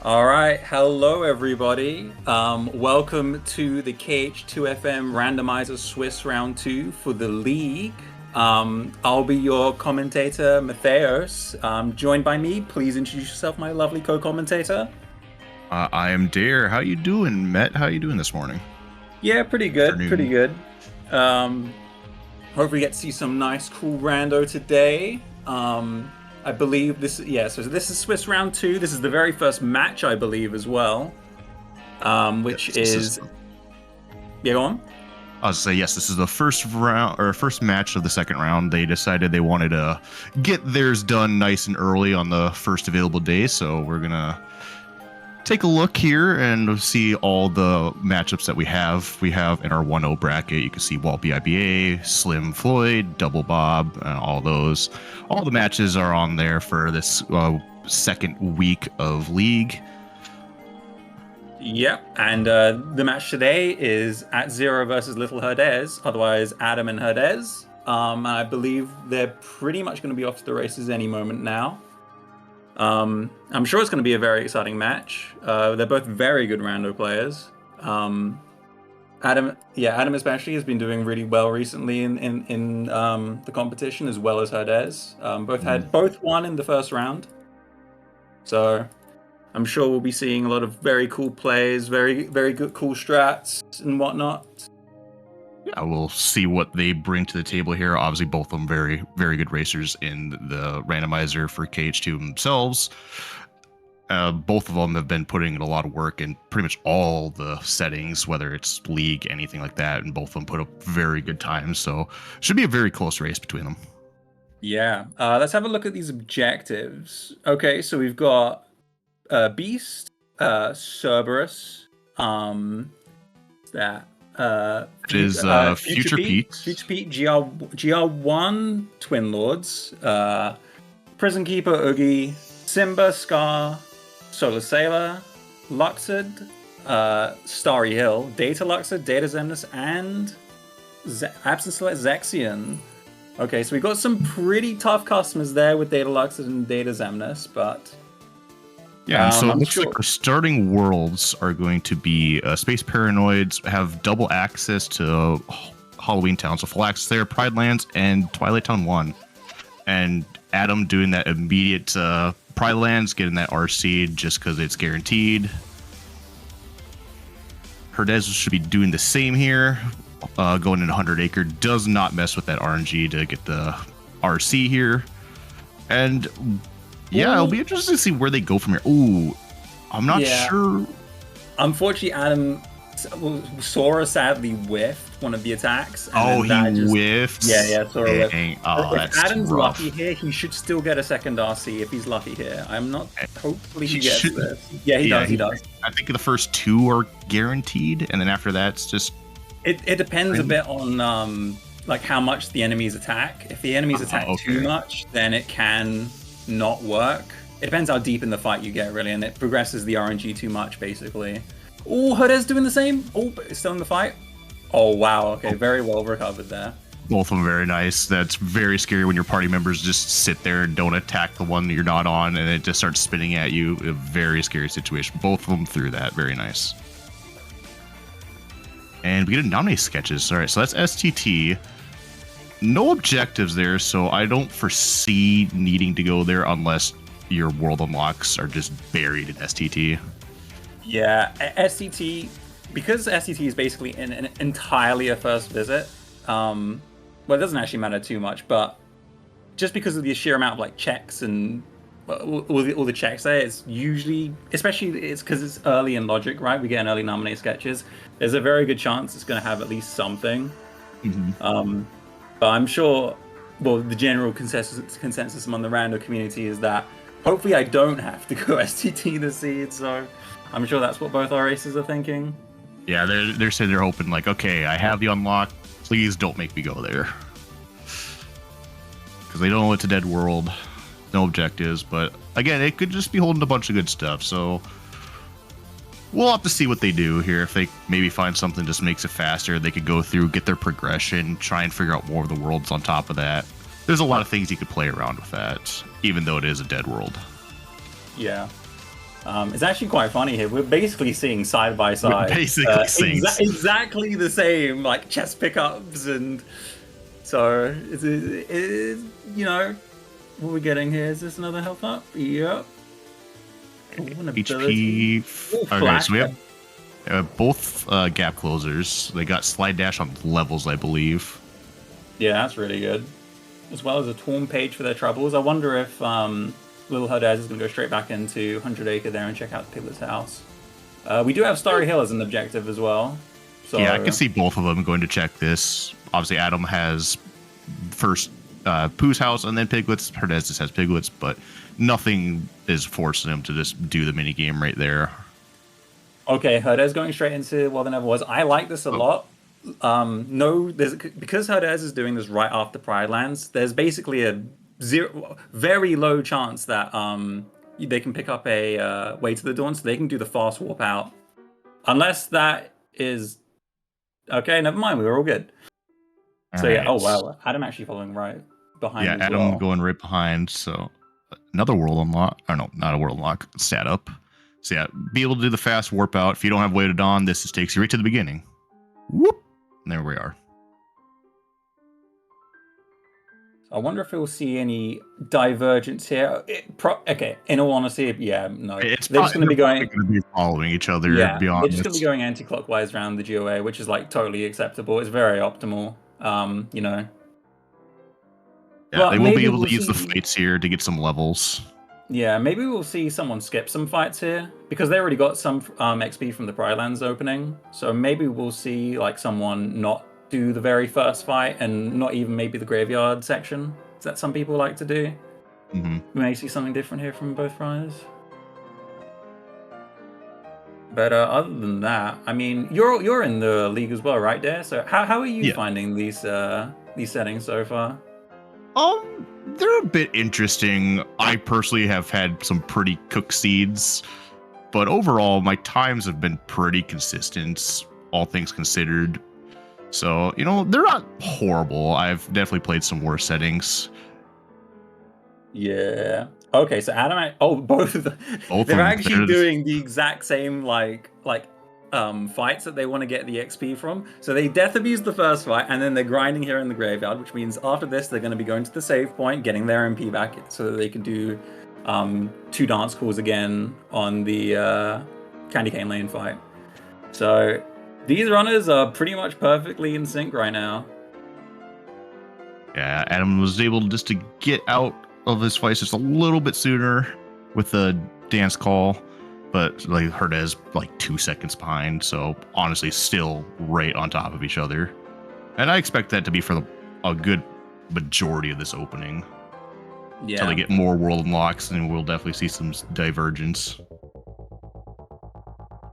All right, hello everybody. Welcome to the KH2FM Randomizer Swiss Round 2 for the league. I'll be your commentator, Matheos. Joined by me, please introduce yourself, my lovely co-commentator. I am Dare. How you doing, Met? How you doing this morning? Yeah, pretty good, pretty Afternoon. good. Um, Hopefully get to see some nice, cool rando today. I believe this, yeah, so this is Swiss Round 2. This is the very first match, I believe, as well. Which Yes, this is. is, yeah, go on. I'll say yes. This is the first round or first match of the second round. They decided they wanted to get theirs done nice and early on the first available day, so we're gonna take a look here and see all the matchups that we have. We have in our 1-0 bracket. You can see Walt BIBA, Slim Floyd, Double Bob, all those. All the matches are on there for this second week of league. Yep, and the match today is at Zero versus LittleHerdez, otherwise Adam and Herdez. And I believe they're pretty much going to be off to the races any moment now. I'm sure it's going to be a very exciting match. They're both very good rando players. Adam especially has been doing really well recently in the competition as well as Herdez. Both won in the first round, so I'm sure we'll be seeing a lot of very cool plays, very good cool strats and whatnot. Yeah, we'll see what they bring to the table here. Obviously, both of them very good racers in the randomizer for KH2 themselves. Both of them have been putting in a lot of work in pretty much all the settings, whether it's league, anything like that, and both of them put up very good times. So should be a very close race between them. Yeah, let's have a look at these objectives. Okay, so we've got Beast, Cerberus, that It is Future Pete, GR1, Twin Lords, Prison Keeper, Oogie, Simba, Scar, Solar Sailor, Luxord, Starry Hill, Data Luxord, Data Zemnis, and Absence Select Zexion. Okay, so we got some pretty tough customers there with Data Luxord and Data Zemnis, but yeah, and so it looks sure. like our starting worlds are going to be Space Paranoids, have double access to Halloween Town, so full access there, Pride Lands, and Twilight Town 1. And Adam doing that immediate Pride Lands, getting that RC just because it's guaranteed. Herdez should be doing the same here, going into 100 Acre, does not mess with that RNG to get the RC here. And yeah, it'll be interesting to see where they go from here. Ooh, I'm not sure. Unfortunately, Adam Sora sadly whiffed one of the attacks. And he whiffed? Yeah, Sora whiffed. Oh, if Adam's rough. Lucky here, he should still get a second RC if he's lucky here. I'm not. Hopefully he gets this. Yeah, he does. I think the first two are guaranteed, and then after that, it's just... It depends a bit on like how much the enemies attack. If the enemies attack too much, then it can not work. It depends how deep in the fight you get, really, and it progresses the RNG too much, basically. Oh, Herdez doing the same. Oh, but it's still in the fight. Oh, wow. Okay, very well recovered there. Both of them very nice. That's very scary when your party members just sit there and don't attack the one that you're not on, and it just starts spinning at you. A very scary situation. Both of them through that. Very nice. And we get a nominate sketches. All right, so that's STT. No objectives there, so I don't foresee needing to go there unless your world unlocks are just buried in STT. Yeah, STT, because STT is basically entirely a first visit, well, it doesn't actually matter too much, but just because of the sheer amount of like checks and all the checks there, it's usually, especially it's because it's early in Logic, right? We get an early nominate sketches. There's a very good chance it's going to have at least something. But I'm sure, well, the general consensus among the rando community is that hopefully I don't have to go STT the seed, so I'm sure that's what both our races are thinking. Yeah, they're saying they're hoping like, okay, I have the unlock, please don't make me go there. Because they don't know it's a dead world, no objectives, but again, it could just be holding a bunch of good stuff, so we'll have to see what they do here. If they maybe find something just makes it faster, they could go through, get their progression, try and figure out more of the worlds on top of that. There's a lot of things you could play around with that, even though it is a dead world. Yeah. It's actually quite funny here. We're basically seeing side by We're side, basically seeing exactly the same like chest pickups, and so you know what we're getting here. Is this another health up? Yep. Ooh, an ability. HP. Ooh, Okay, so we flash. have both gap closers. They got slide dash on levels, I believe. Yeah, that's really good. As well as a torn page for their troubles. I wonder if LittleHerdez is going to go straight back into 100 Acre there and check out Piglet's house. We do have Starry Hill as an objective as well. So Yeah, I can see both of them going to check this. Obviously, Adam has first Pooh's house and then Piglets. Herdez just has Piglets, but nothing is forcing him to just do the mini game right there. Okay, Herdez going straight into Well There Never Was. I like this a lot. No, because Herdez is doing this right after Pride Lands, there's basically a very low chance that they can pick up a Way to the Dawn, so they can do the fast warp out. Unless that is okay, never mind, we were all good. So yeah, oh wow, Adam actually following right behind. Yeah, as Adam well. going right behind. So another world unlock. Or no, not a world unlock. Stat up. So yeah, be able to do the fast warp out. If you don't have Way to Dawn, this just takes you right to the beginning. Whoop! And there we are. I wonder if we'll see any divergence here. Okay, in all honesty, yeah, no. They're just going to be going following each other. Yeah, Beyond they're just going to be going anti-clockwise around the GOA, which is like totally acceptable. It's very optimal, you know. Yeah, but they will be able to use the fights here to get some levels. Yeah, maybe we'll see someone skip some fights here because they already got some XP from the Pride Lands opening. So maybe we'll see like someone not do the very first fight and not even maybe the graveyard section that some people like to do. Mm-hmm. We may see something different here from both riders. But other than that, I mean, you're in the league as well, right, Dare? So how are you finding these settings so far? They're a bit interesting. I personally have had some pretty cooked seeds, but overall, my times have been pretty consistent, all things considered. So, you know, they're not horrible. I've definitely played some worse settings. Yeah. Okay, so Adam, both of them. They're actually doing the exact same fights that they want to get the XP from. So they death abuse the first fight, and then they're grinding here in the graveyard, which means after this they're going to be going to the save point, getting their MP back, so that they can do 2 dance calls again on the Candy Cane Lane fight. So these runners are pretty much perfectly in sync right now. Yeah, Adam was able just to get out of his fights just a little bit sooner with the dance call, but like Herdez like 2 seconds behind, so honestly still right on top of each other. And I expect that to be for a good majority of this opening. Yeah. Until they get more world unlocks, and we'll definitely see some divergence.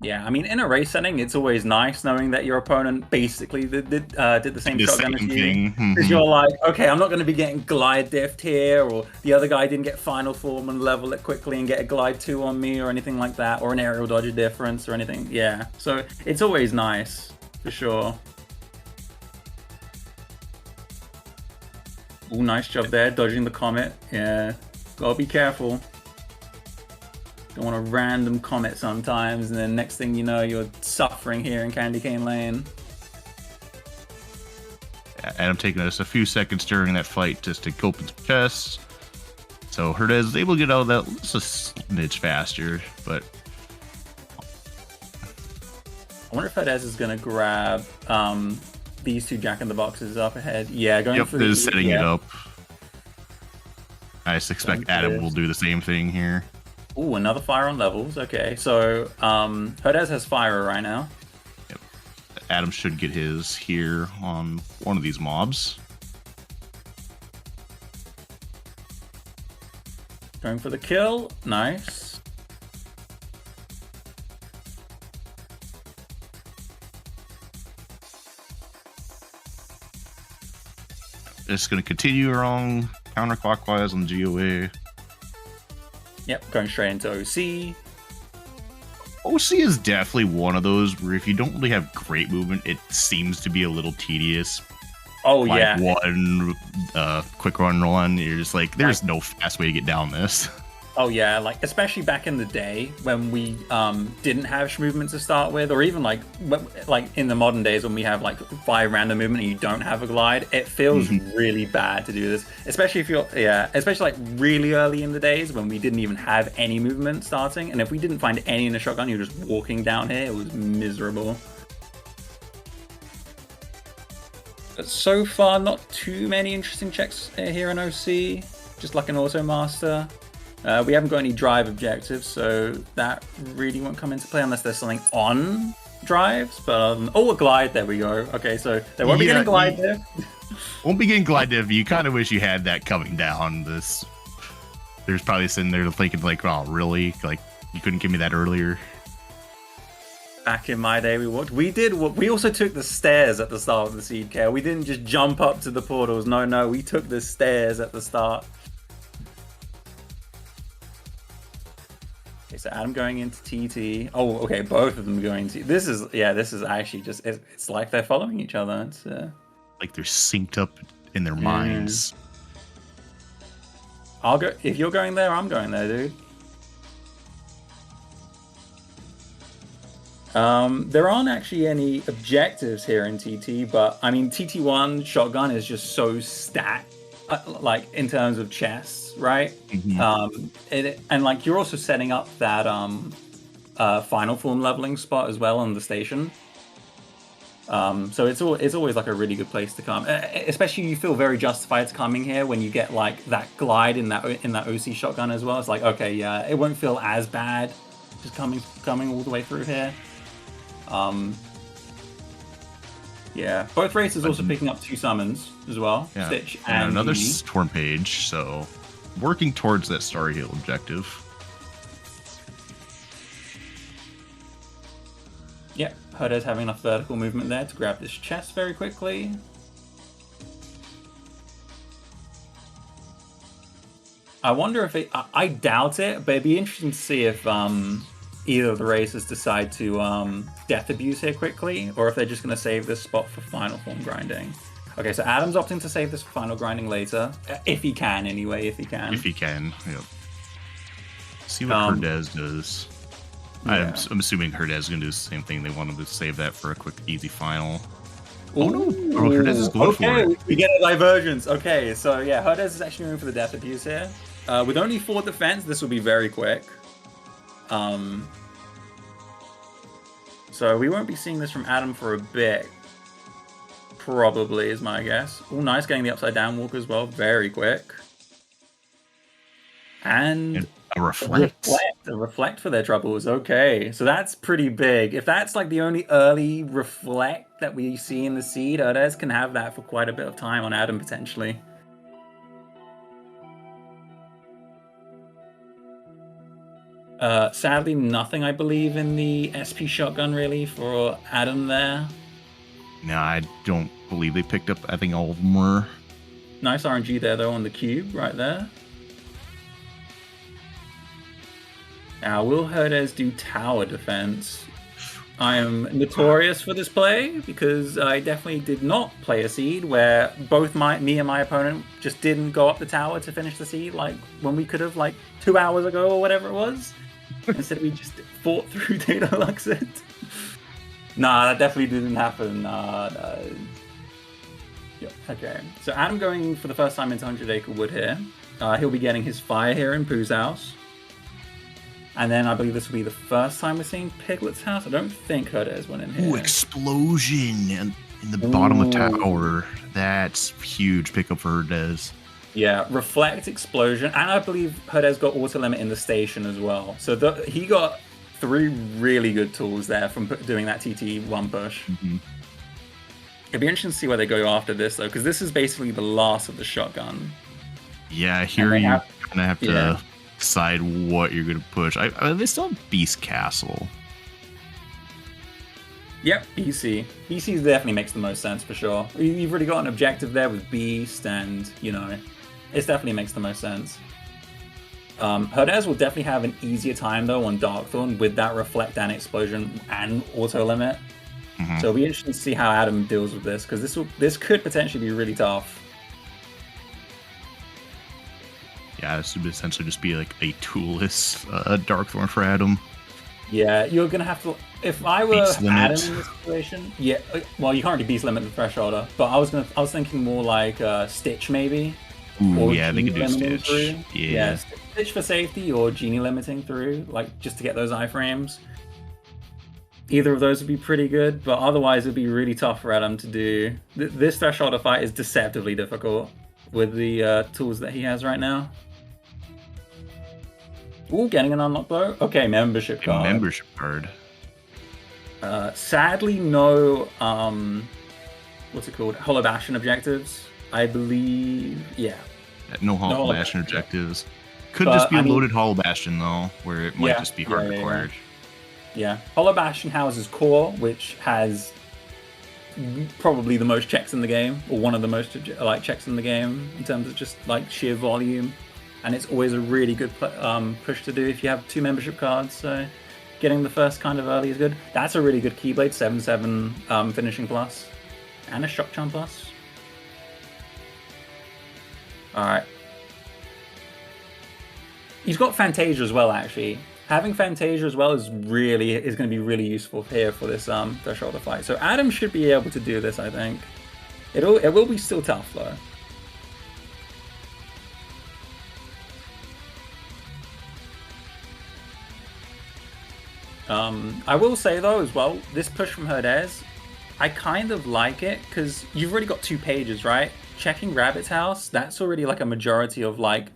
Yeah, I mean, in a race setting, it's always nice knowing that your opponent basically did the same shotgun as you. Because you're like, okay, I'm not going to be getting glide diffed here, or the other guy didn't get final form and level it quickly and get a glide 2 on me or anything like that, or an aerial dodger difference or anything. Yeah, so it's always nice, for sure. Ooh, nice job there, dodging the comet. Yeah, gotta be careful. Don't want a random comet sometimes, and then next thing you know, you're suffering here in Candy Cane Lane. Yeah, Adam taking us a few seconds during that fight just to open some chests. So Herdez is able to get out of that just a smidge faster, but... I wonder if Herdez is going to grab these 2 Jack-in-the-Boxes up ahead. Yeah, going for the... setting it up. I just expect Adam will do the same thing here. Ooh, another fire on levels. Okay, so Herdez has fire right now. Yep. Adam should get his here on one of these mobs. Going for the kill. Nice. Just going to continue along counterclockwise on the GOA. Yep, going straight into OC. OC is definitely one of those where if you don't really have great movement, it seems to be a little tedious. Oh, like yeah. One quick run, you're just like, there's no fast way to get down this. Oh yeah, like especially back in the day when we didn't have movement to start with, or even like in the modern days when we have like 5 random movement and you don't have a glide, it feels really bad to do this. Especially if you're especially like really early in the days when we didn't even have any movement starting, and if we didn't find any in the shotgun, you're just walking down here. It was miserable. But so far, not too many interesting checks here in OC. Just like an auto master. We haven't got any drive objectives, so that really won't come into play unless there's something on drives. But oh, a glide. There we go. Okay, so there won't be getting glide there. Won't be getting glide div. You kind of wish you had that coming down. There's probably sitting there thinking like, oh, really? Like you couldn't give me that earlier. Back in my day, we also took the stairs at the start of the seed care. We didn't just jump up to the portals. No, we took the stairs at the start. Okay, so Adam going into TT. Oh, okay, both of them going to. This is actually just. It's like they're following each other. It's like they're synced up in their minds. I'll go if you're going there. I'm going there, dude. There aren't actually any objectives here in TT, but I mean TT1 shotgun is just so stacked, like in terms of chests, right? And like you're also setting up that final form leveling spot as well on the station. So it's always like a really good place to come, especially you feel very justified coming here when you get like that glide in that OC shotgun as well. It's like, okay, yeah, it won't feel as bad just coming all the way through here. Yeah, both races also picking up 2 summons as well. Yeah. Stitch and another Storm Page, so working towards that Star Heal objective. Yep, Herdez having enough vertical movement there to grab this chest very quickly. I wonder if I doubt it, but it'd be interesting to see if either of the races decide to death abuse here quickly, or if they're just going to save this spot for final form grinding. Okay, so Adam's opting to save this for final grinding later, if he can anyway, if he can. If he can, yeah. See what Herdez does. Yeah. I'm assuming Herdez is going to do the same thing. They want him to save that for a quick, easy final. Oh no! Oh, Herdez is going for it. We get a divergence. Okay, so yeah, Herdez is actually going for the death abuse here. With only 4 defense, this will be very quick. So we won't be seeing this from Adam for a bit. Probably is my guess. Oh, nice, getting the upside down walk as well. Very quick. And a reflect. A reflect for their troubles. Okay, so that's pretty big. If that's like the only early reflect that we see in the seed, Herdez can have that for quite a bit of time on Adam potentially. Sadly, nothing, I believe, in the SP shotgun, really, for Adam there. No, I don't believe they picked up. I think all of them were. Nice RNG there, though, on the cube, right there. Now, will Herdez do tower defense? I am notorious for this play, because I definitely did not play a seed where both me and my opponent just didn't go up the tower to finish the seed, like, when we could have, like, 2 hours ago or whatever it was. Instead, we just fought through Data Luxit. Nah, that definitely didn't happen. Yeah, okay. So Adam going for the first time into 100 Acre Wood here. He'll be getting his fire here in Pooh's house. And then I believe this will be the first time we're seeing Piglet's house. I don't think Herdez went in here. Ooh, explosion in the bottom of tower. That's huge pickup for Herdez. Yeah, reflect, explosion, and I believe Herdez got auto limit in the station as well. So he got 3 really good tools there from doing that TT1 push. It'd be interesting to see where they go after this, though, because this is basically the last of the shotgun. Yeah, here you kind of have to decide what you're going to push. They still have Beast Castle. Yep, BC. BC definitely makes the most sense for sure. You've already got an objective there with Beast, and, you know, it definitely makes the most sense. Herdez will definitely have an easier time, though, on Darkthorn with that Reflect and Explosion and Auto Limit. So it'll be interesting to see how Adam deals with this, because this could potentially be really tough. Yeah, this would essentially just be like a toolless Darkthorn for Adam. Yeah, you're gonna have to. If I were Beast limit. Adam in this situation, yeah. Well, you can't really beast limit the thresholder, but I was thinking more like Stitch maybe, Ooh, or yeah, they Genie could do limiting Stitch. through. Yeah. Stitch for safety or Genie limiting through, like just to get those iframes. Either of those would be pretty good, but otherwise it'd be really tough for Adam to do. This thresholder fight is deceptively difficult with the tools that he has right now. Ooh, getting an unlock though. Okay, membership A card. membership card. Sadly, no. What's it called? Hollow Bastion objectives. I believe. Yeah. No Hollow Bastion objectives. Could just be a loaded Hollow Bastion though, where it might just be hard required. Yeah. Hollow Bastion houses Core, which has probably the most checks in the game, or one of the most checks in the game in terms of just like sheer volume, and it's always a really good push to do if you have 2 membership cards. So getting the first kind of early is good. That's a really good Keyblade 7/7 finishing plus, and a Shock Charm plus. All right. He's got Fantasia as well, actually. Having Fantasia as well is going to be really useful here for this thresholder fight. So Adam should be able to do this, I think. It will be still tough though. I will say though as well, this push from Herdez, I kind of like it because you've already got 2 pages, right? Checking Rabbit's House, that's already like a majority of like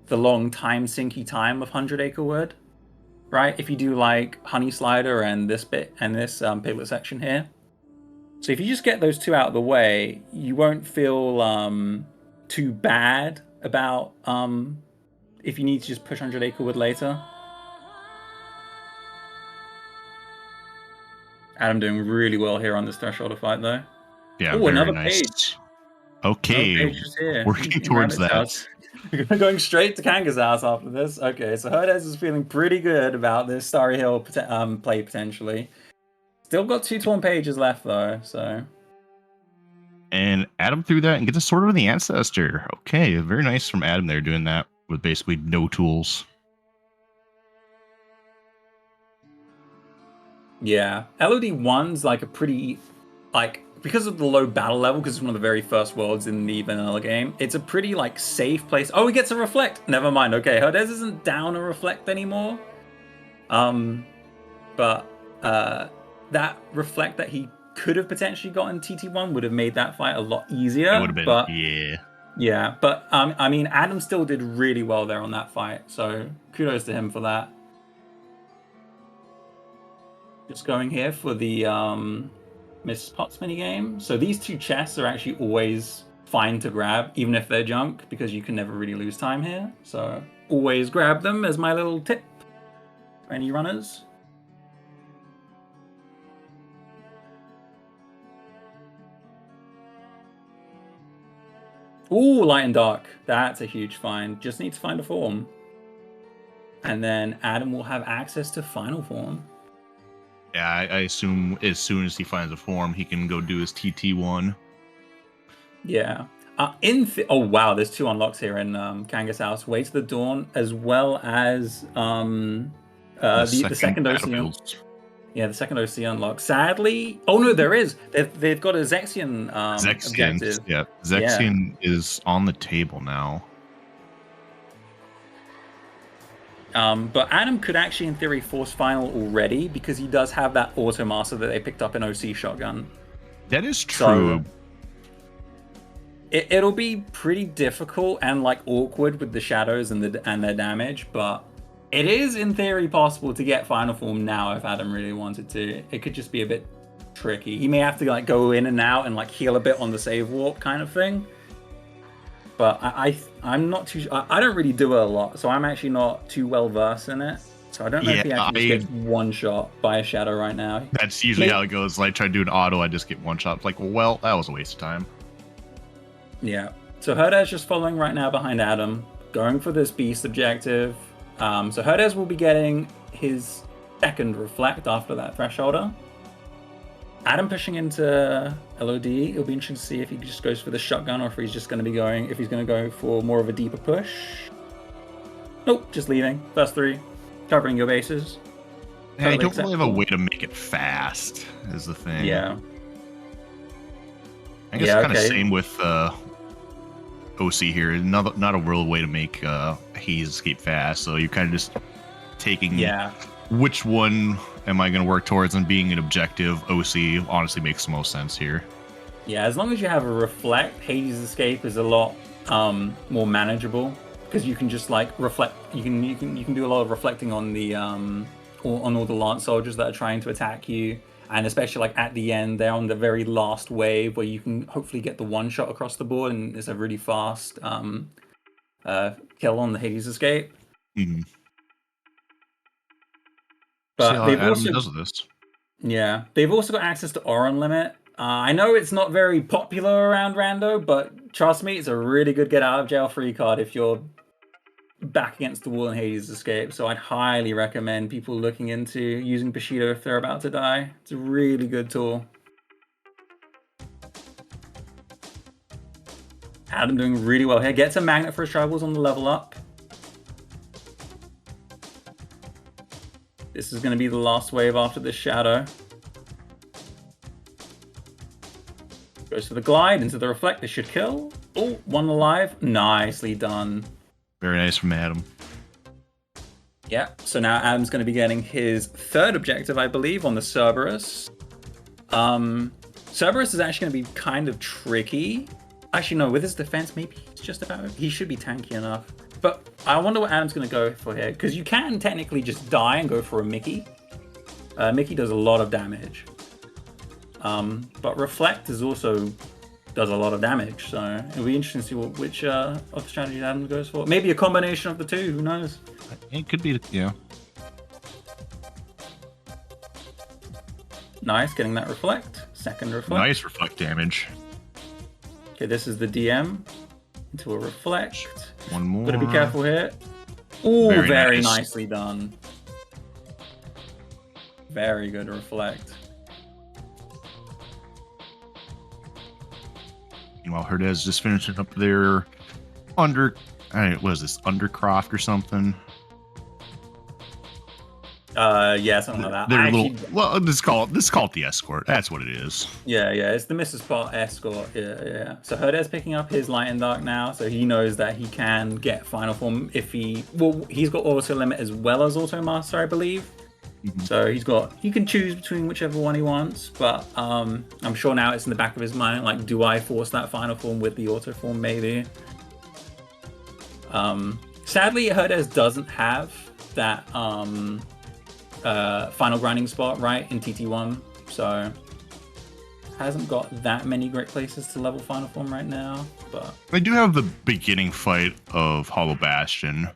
the long time sinky time of 100 Acre Wood. Right, if you do like Honey Slider and this bit and this Piglet section here. So if you just get those 2 out of the way, you won't feel too bad about if you need to just push 100 Acre Wood later. Adam doing really well here on this thresholder fight though. Yeah, oh, very another nice. page. Okay, working towards that. Going straight to Kanga's house after this. Okay, so Herdez is feeling pretty good about this Starry Hill play potentially. Still got 2 torn pages left though, so. And Adam threw that and gets a Sword of the Ancestor. Okay, very nice from Adam there doing that with basically no tools. Yeah, LOD1's like a pretty, like, because of the low battle level, because it's one of the very first worlds in the vanilla game, it's a pretty like safe place. Oh, he gets a reflect. Never mind. Okay, Herdez isn't down a reflect anymore. But that reflect that he could have potentially gotten TT1 would have made that fight a lot easier. It would have been, but, yeah. Yeah, but I mean, Adam still did really well there on that fight, so kudos to him for that. Just going here for the Miss Potts minigame. So these 2 chests are actually always fine to grab, even if they're junk, because you can never really lose time here. So always grab them as my little tip for any runners. Ooh, Light and Dark. That's a huge find. Just need to find a form. And then Adam will have access to Final Form. Yeah, I assume as soon as he finds a form, he can go do his TT1. Yeah. Oh wow, there's 2 unlocks here in Kanga's house. Way to the Dawn, as well as the second OC. Yeah, the second OC unlock. Sadly, oh no, there is. They've got a Zexion objective. Yeah, Zexion is on the table now. But Adam could actually, in theory, force final already because he does have that Auto Master that they picked up in OC Shotgun. That is true. So, it'll be pretty difficult and like awkward with the shadows and their damage, but it is in theory possible to get final form now if Adam really wanted to. It could just be a bit tricky. He may have to like go in and out and like heal a bit on the save warp kind of thing. But I'm not too. I don't really do it a lot, so I'm actually not too well versed in it. So I don't know if he actually just gets one shot by a shadow right now. That's usually how it goes. Like try to do an auto, I just get one shot. It's like, well, that was a waste of time. Yeah. So Herdez just following right now behind Adam, going for this beast objective. So Herdez will be getting his second reflect after that thresholder. Adam pushing into LOD. It'll be interesting to see if he just goes for the shotgun or if he's just going to be going, if he's going to go for more of a deeper push. Nope, just leaving. First 3, covering your bases. Yeah, I Totally don't really have a acceptable. way to make it fast, is the thing. Yeah. I guess Yeah, kind of okay. same with OC here. Not a real way to make Haze escape fast, so you're kind of just taking Yeah. which one am I going to work towards and being an objective. OC honestly makes the most sense here. Yeah, as long as you have a reflect, Hades escape is a lot more manageable because you can just like reflect. You can do a lot of reflecting on the on all the Lance soldiers that are trying to attack you, and especially like at the end, they're on the very last wave where you can hopefully get the one shot across the board, and it's a really fast kill on the Hades escape. Mm-hmm. See But how they've Adam also does with this. Yeah, they've also got access to Auron Limit. I know it's not very popular around Rando, but trust me, it's a really good get out of jail free card if you're back against the wall in Hades Escape. So I'd highly recommend people looking into using Bushido if they're about to die. It's a really good tool. Adam doing really well here. Gets a magnet for his tribals on the level up. This is going to be the last wave after this shadow. Goes for the glide into the reflect. This should kill. Oh, one alive. Nicely done. Very nice from Adam. Yeah, so now Adam's going to be getting his 3rd objective, I believe, on the Cerberus. Cerberus is actually going to be kind of tricky. Actually, no, with his defense, maybe he's just about... He should be tanky enough. But I wonder what Adam's going to go for here, because you can technically just die and go for a Mickey. Mickey does a lot of damage. But Reflect is also does a lot of damage, so it'll be interesting to see which of the strategies Adam goes for. Maybe a combination of the two, who knows? It could be, yeah. Nice, getting that Reflect. 2nd Reflect. Nice reflect damage. Okay, this is the DM into a Reflect. One more. Gotta be careful here. Ooh, very nice. nicely done. Very good Reflect. Meanwhile, Herdez just finishing up their what is this, Undercroft or something? Yeah, something like that. They're well, let's call it the escort. That's what it is. Yeah, it's the Mrs. Spot escort. Yeah. So Herdez picking up his light and dark now, so he knows that he can get final form if he's got auto limit as well as auto master, I believe. Mm-hmm. So he can choose between whichever one he wants, but I'm sure now it's in the back of his mind, like, do I force that final form with the auto form? Maybe. Sadly, Herdez doesn't have that final grinding spot right in TT1, so hasn't got that many great places to level final form right now. But they do have the beginning fight of Hollow Bastion.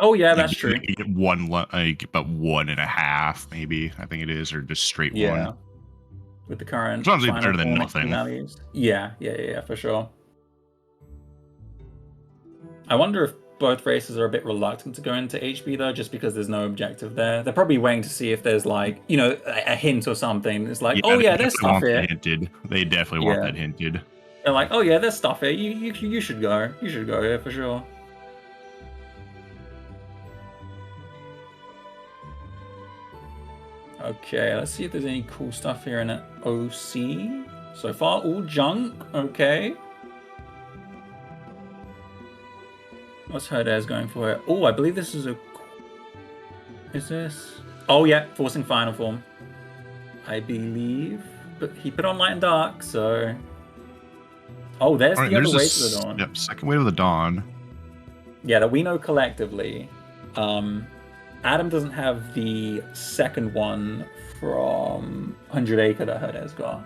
Oh yeah, that's true. You get about 1.5, maybe, I think it is, or just straight one. With the current sounds better than nothing. Values. Yeah, for sure. I wonder if both races are a bit reluctant to go into HB though, just because there's no objective there. They're probably waiting to see if there's like, a hint or something. It's like, there's stuff here. Hinted. They definitely want that hinted. They're like, there's stuff here. You should go. You should go here for sure. Okay, let's see if there's any cool stuff here in an OC. So far, all junk. Okay. What's Herdez going for here? Oh, I believe this is Is this? Oh, yeah, forcing final form. I believe. But he put on light and dark, so... Oh, there's the other wave of the dawn. Yep, second wave of the dawn. Yeah, that we know collectively. Adam doesn't have the second one from 100 Acre that Herdez got.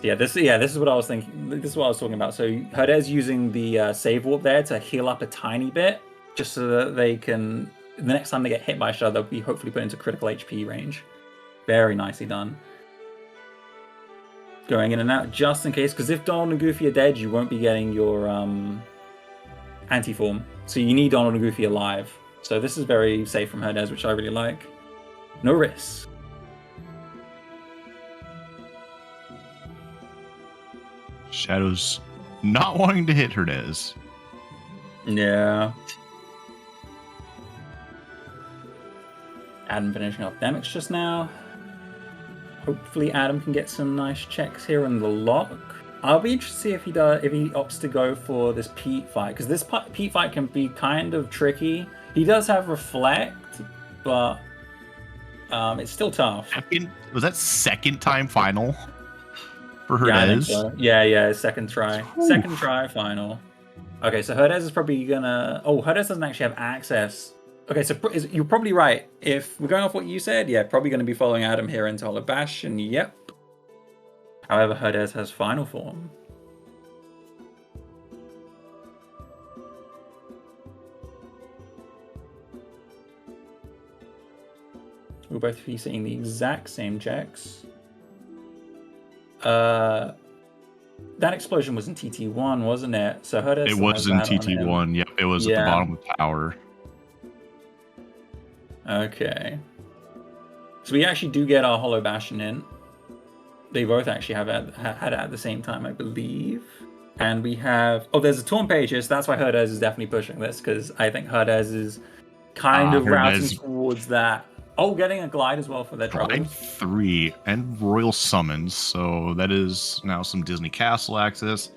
Yeah, this is what I was thinking. This is what I was talking about. So Herdez using the save warp there to heal up a tiny bit, just so that they can, the next time they get hit by a shard, they'll be hopefully put into critical HP range. Very nicely done. Going in and out just in case, because if Donald and Goofy are dead, you won't be getting your anti-form. So you need Donald and Goofy alive. So this is very safe from Herdez, which I really like. No risk. Shadow's not wanting to hit Herdez. Yeah. Adam finishing off Demix just now. Hopefully Adam can get some nice checks here in the lock. I'll be interested to see if he opts to go for this Pete fight, because this Pete fight can be kind of tricky. He does have Reflect, but it's still tough. Was that second time final for Herdez? Yeah, I think so. Yeah, second try. Oof. Second try final. Okay, so Herdez is probably gonna... Oh, Herdez doesn't actually have access. Okay, so you're probably right. If we're going off what you said, yeah, probably going to be following Adam here into Hollow Bash, and yep. However, Herdez has final form. We'll both be seeing the exact same checks. That explosion was in TT1, wasn't it? So Herdez... It was in TT1, yep. It was at the bottom of the tower. Okay. So we actually do get our Hollow Bastion in. They both actually had it at the same time, I believe. And we have... Oh, there's a Torn Pages. That's why Herdez is definitely pushing this, because I think Herdez is kind of routing towards that. Oh, getting a Glide as well for their troubles. Glide 3 and Royal Summons, so that is now some Disney Castle access.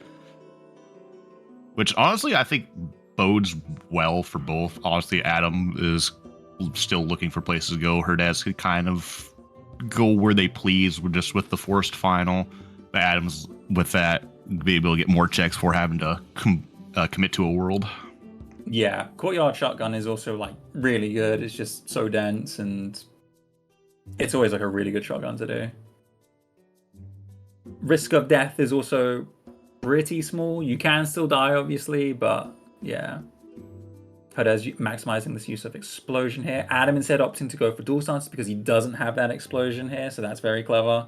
Which, honestly, I think bodes well for both. Honestly, Adam is still looking for places to go. Herdez could kind of go where they please just with the forced final. But Adam's with that be able to get more checks for having to commit to a world. Yeah, Courtyard Shotgun is also like really good. It's just so dense, and it's always like a really good shotgun to do. Risk of death is also pretty small. You can still die, obviously, but yeah. Herdez maximizing this use of explosion here. Adam instead opting to go for dual stance because he doesn't have that explosion here, so that's very clever.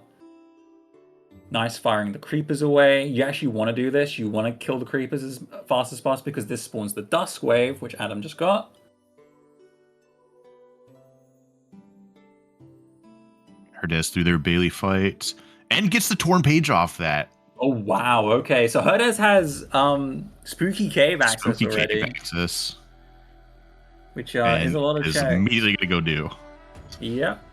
Nice firing the creepers away. You actually want to do this. You want to kill the creepers as fast as possible because this spawns the Dusk Wave, which Adam just got. Herdez through their Bailey fight and gets the Torn Page off that. Oh, wow. Okay, so Herdez has Spooky Cave access already. Spooky Cave access. Which is a lot of checks. Immediately going to go do. Yep.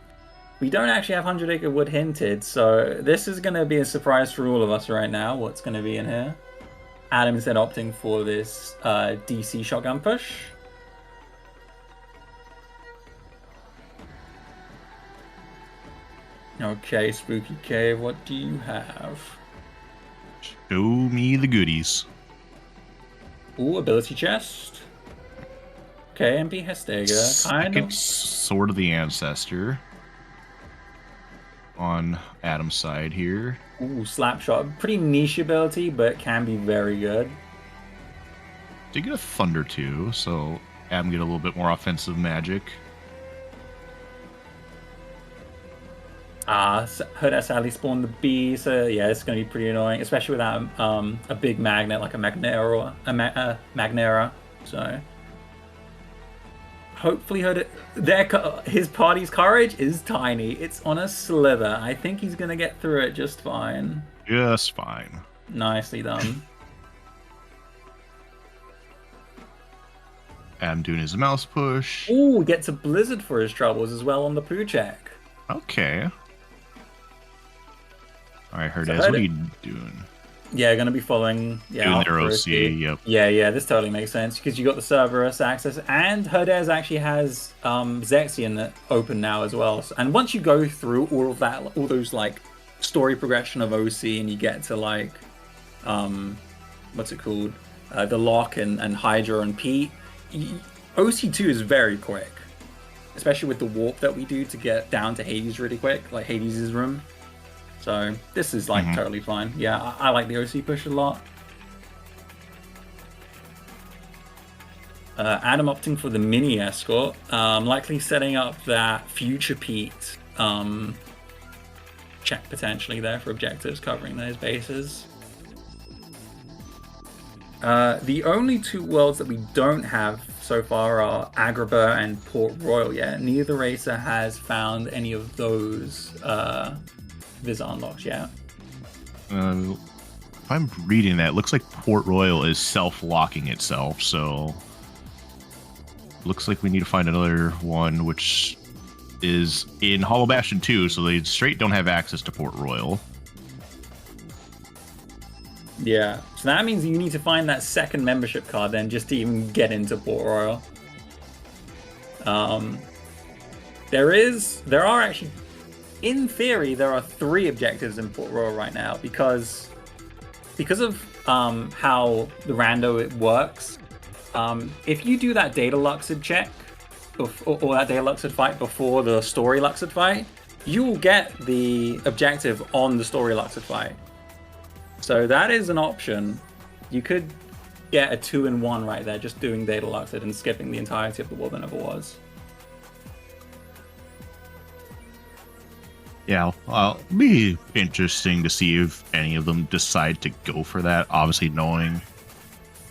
We don't actually have 100 Acre Wood hinted, so this is going to be a surprise for all of us right now, what's going to be in here. Adam instead opting for this DC shotgun push. Okay, Spooky Cave, what do you have? Show me the goodies. Ooh, Ability Chest. Okay, MP Hestega. Second Sword of the Ancestor. On Adam's side here. Ooh, Slapshot. Pretty niche ability, but it can be very good. Did get a Thunder too, so Adam get a little bit more offensive magic. Herdez sadly spawned the bee, so yeah, it's going to be pretty annoying, especially without a big magnet like a Magnera. So hopefully his party's courage is tiny. It's on a slither. I think he's going to get through it just fine. Just fine. Nicely done. Adam doing his mouse push. Ooh, gets a Blizzard for his troubles as well on the poo check. Okay. Alright, Herdez, what are you doing? Yeah, going to be following... Yeah, doing their OC, yep. Yeah, this totally makes sense, because you got the Cerberus access, and Herdez actually has Zexion open now as well. So, and once you go through all of that, all those, like, story progression of OC, and you get to, like, what's it called? The Lock and Hydra and Pete, OC2 is very quick. Especially with the warp that we do to get down to Hades really quick, like Hades' room. So this is like totally fine. Yeah, I like the OC push a lot. Adam opting for the mini escort, likely setting up that future Pete check potentially there for objectives covering those bases. The only two worlds that we don't have so far are Agrabah and Port Royal yet. Neither racer has found any of those Visit unlocks yet. I'm reading that, it looks like Port Royal is self-locking itself, so looks like we need to find another one, which is in Hollow Bastion 2, so they straight don't have access to Port Royal. Yeah, so that means you need to find that second membership card then just to even get into Port Royal. There are actually, in theory, there are 3 objectives in Port Royal right now because of how the rando it works. If you do that data luxed check or that data luxed fight before the story luxed fight, you will get the objective on the story luxed fight. So that is an option. You could get a 2-in-1 right there, just doing data luxed and skipping the entirety of the War That Never Was. Yeah, it'll be interesting to see if any of them decide to go for that. Obviously, knowing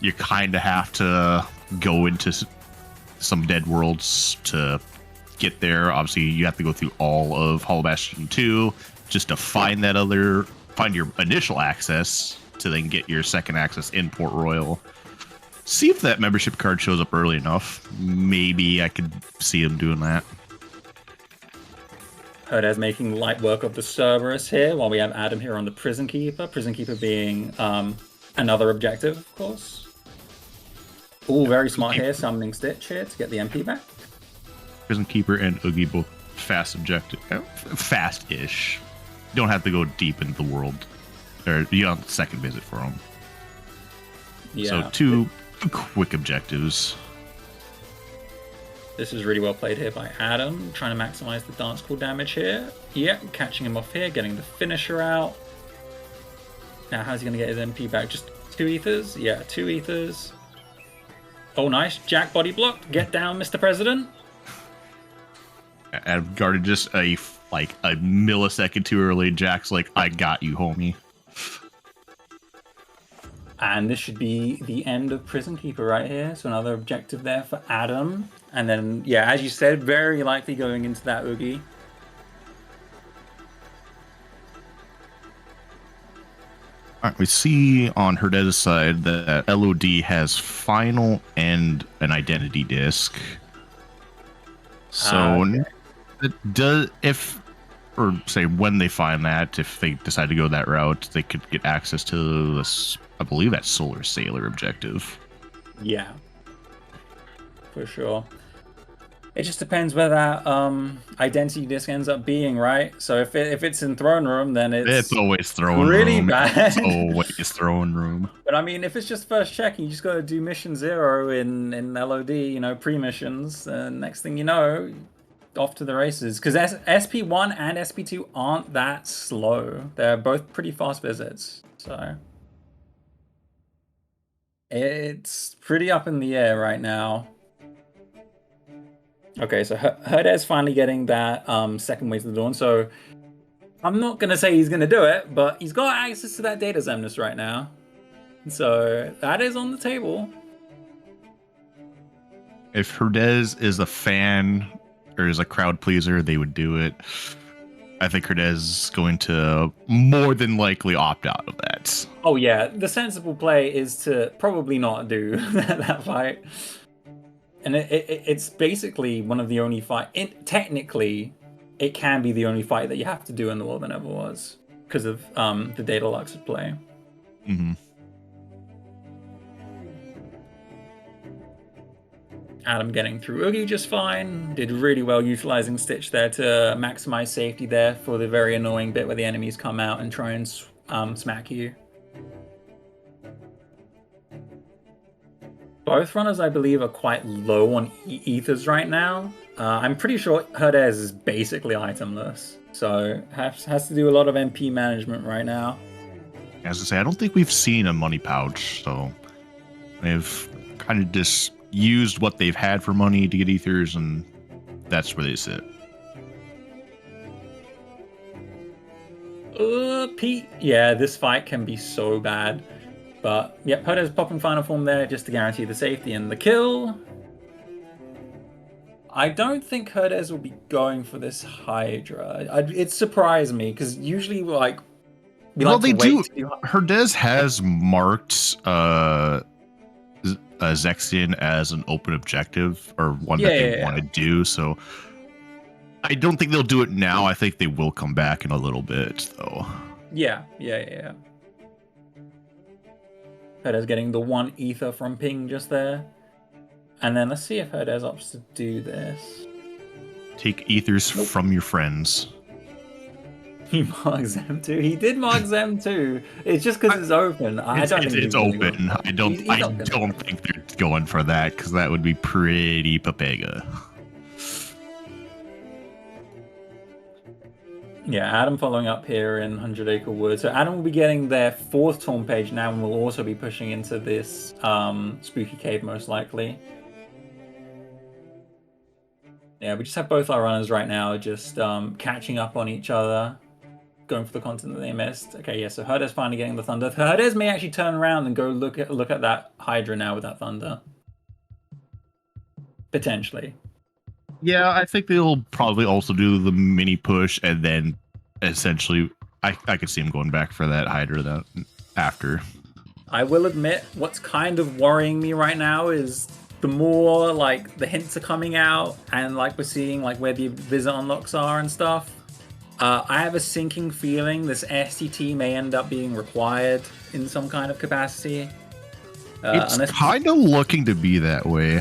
you kind of have to go into some dead worlds to get there. Obviously, you have to go through all of Hollow Bastion 2 just to find your initial access to then get your second access in Port Royal. See if that membership card shows up early enough. Maybe I could see him doing that. Herdez making light work of the Cerberus here, while we have Adam here on the Prison Keeper. Prison Keeper being another objective, of course. All very smart here, summoning Stitch here to get the MP back. Prison Keeper and Oogie both fast objective. Fast-ish. You don't have to go deep into the world. Or you don't have the second visit for them. Yeah. So 2 quick objectives. This is really well played here by Adam, trying to maximize the dance call damage here. Yep, catching him off here, getting the finisher out. Now, how's he going to get his MP back? Just 2 ethers? Yeah, 2 ethers. Oh, nice. Jack body blocked. Get down, Mr. President. I've guarded just a millisecond too early. Jack's like, I got you, homie. And this should be the end of Prison Keeper right here. So another objective there for Adam. And then, yeah, as you said, very likely going into that Oogie. All right, we see on Herdez's side that LOD has final and an identity disc. So it does, or say when they find that, if they decide to go that route, they could get access to this, I believe that's Solar Sailor objective. Yeah, for sure. It just depends where that identity disc ends up being, right? So if it's in Throne Room, then it's always Throne really Room. Bad. It's always Throne Room. But I mean, if it's just first checking, you just got to do mission 0 in LOD, you know, pre-missions, and next thing you know, off to the races. Because SP1 and SP2 aren't that slow. They're both pretty fast visits, so it's pretty up in the air right now. Okay, so Herdez finally getting that second Way to the Dawn. So I'm not going to say he's going to do it, but he's got access to that data Zemnis right now. So that is on the table. If Herdez is a fan or is a crowd pleaser, they would do it. I think Herdez is going to more than likely opt out of that. Oh yeah, the sensible play is to probably not do that fight. And it's basically one of the only technically, it can be the only fight that you have to do in the War That Never Was because of the data lux of play. Mm-hmm. Adam getting through Oogie just fine. Did really well utilizing Stitch there to maximize safety there for the very annoying bit where the enemies come out and try and smack you. Both runners, I believe, are quite low on ethers right now. I'm pretty sure Herdez is basically itemless, so has to do a lot of MP management right now. As I say, I don't think we've seen a money pouch, so they've kind of just used what they've had for money to get ethers, and that's where they sit. Pete, yeah, this fight can be so bad. But, yep, Herdez popping final form there just to guarantee the safety and the kill. I don't think Herdez will be going for this Hydra. It surprised me, because usually, like, We Well, like to they do. wait to do. Herdez has marked Zexion as an open objective or one Yeah, that they yeah, want to yeah. do. So I don't think they'll do it now. I think they will come back in a little bit, though. Yeah, yeah, yeah, yeah. Herdez getting the 1 ether from Ping just there. And then let's see if Herdez opts to do this. Take ethers Nope. from your friends. He marks them too. He did mark them too. It's just because it's open. I don't think It's he's really going open. for it. I don't He's not gonna go. think they're going for that because that would be pretty papega. Yeah, Adam following up here in 100 Acre Wood. So Adam will be getting their 4th Taunt page now and will also be pushing into this spooky cave most likely. Yeah, we just have both our runners right now just catching up on each other, going for the content that they missed. Okay, yeah, so Herdez finally getting the Thunder. Herdez may actually turn around and go look at that Hydra now with that Thunder. Potentially. Yeah, I think they'll probably also do the mini push and then essentially I could see him going back for that Hydra that after. I will admit, what's kind of worrying me right now is the more like the hints are coming out and like we're seeing like where the visit unlocks are and stuff. I have a sinking feeling this STT may end up being required in some kind of capacity. It's kind of looking to be that way.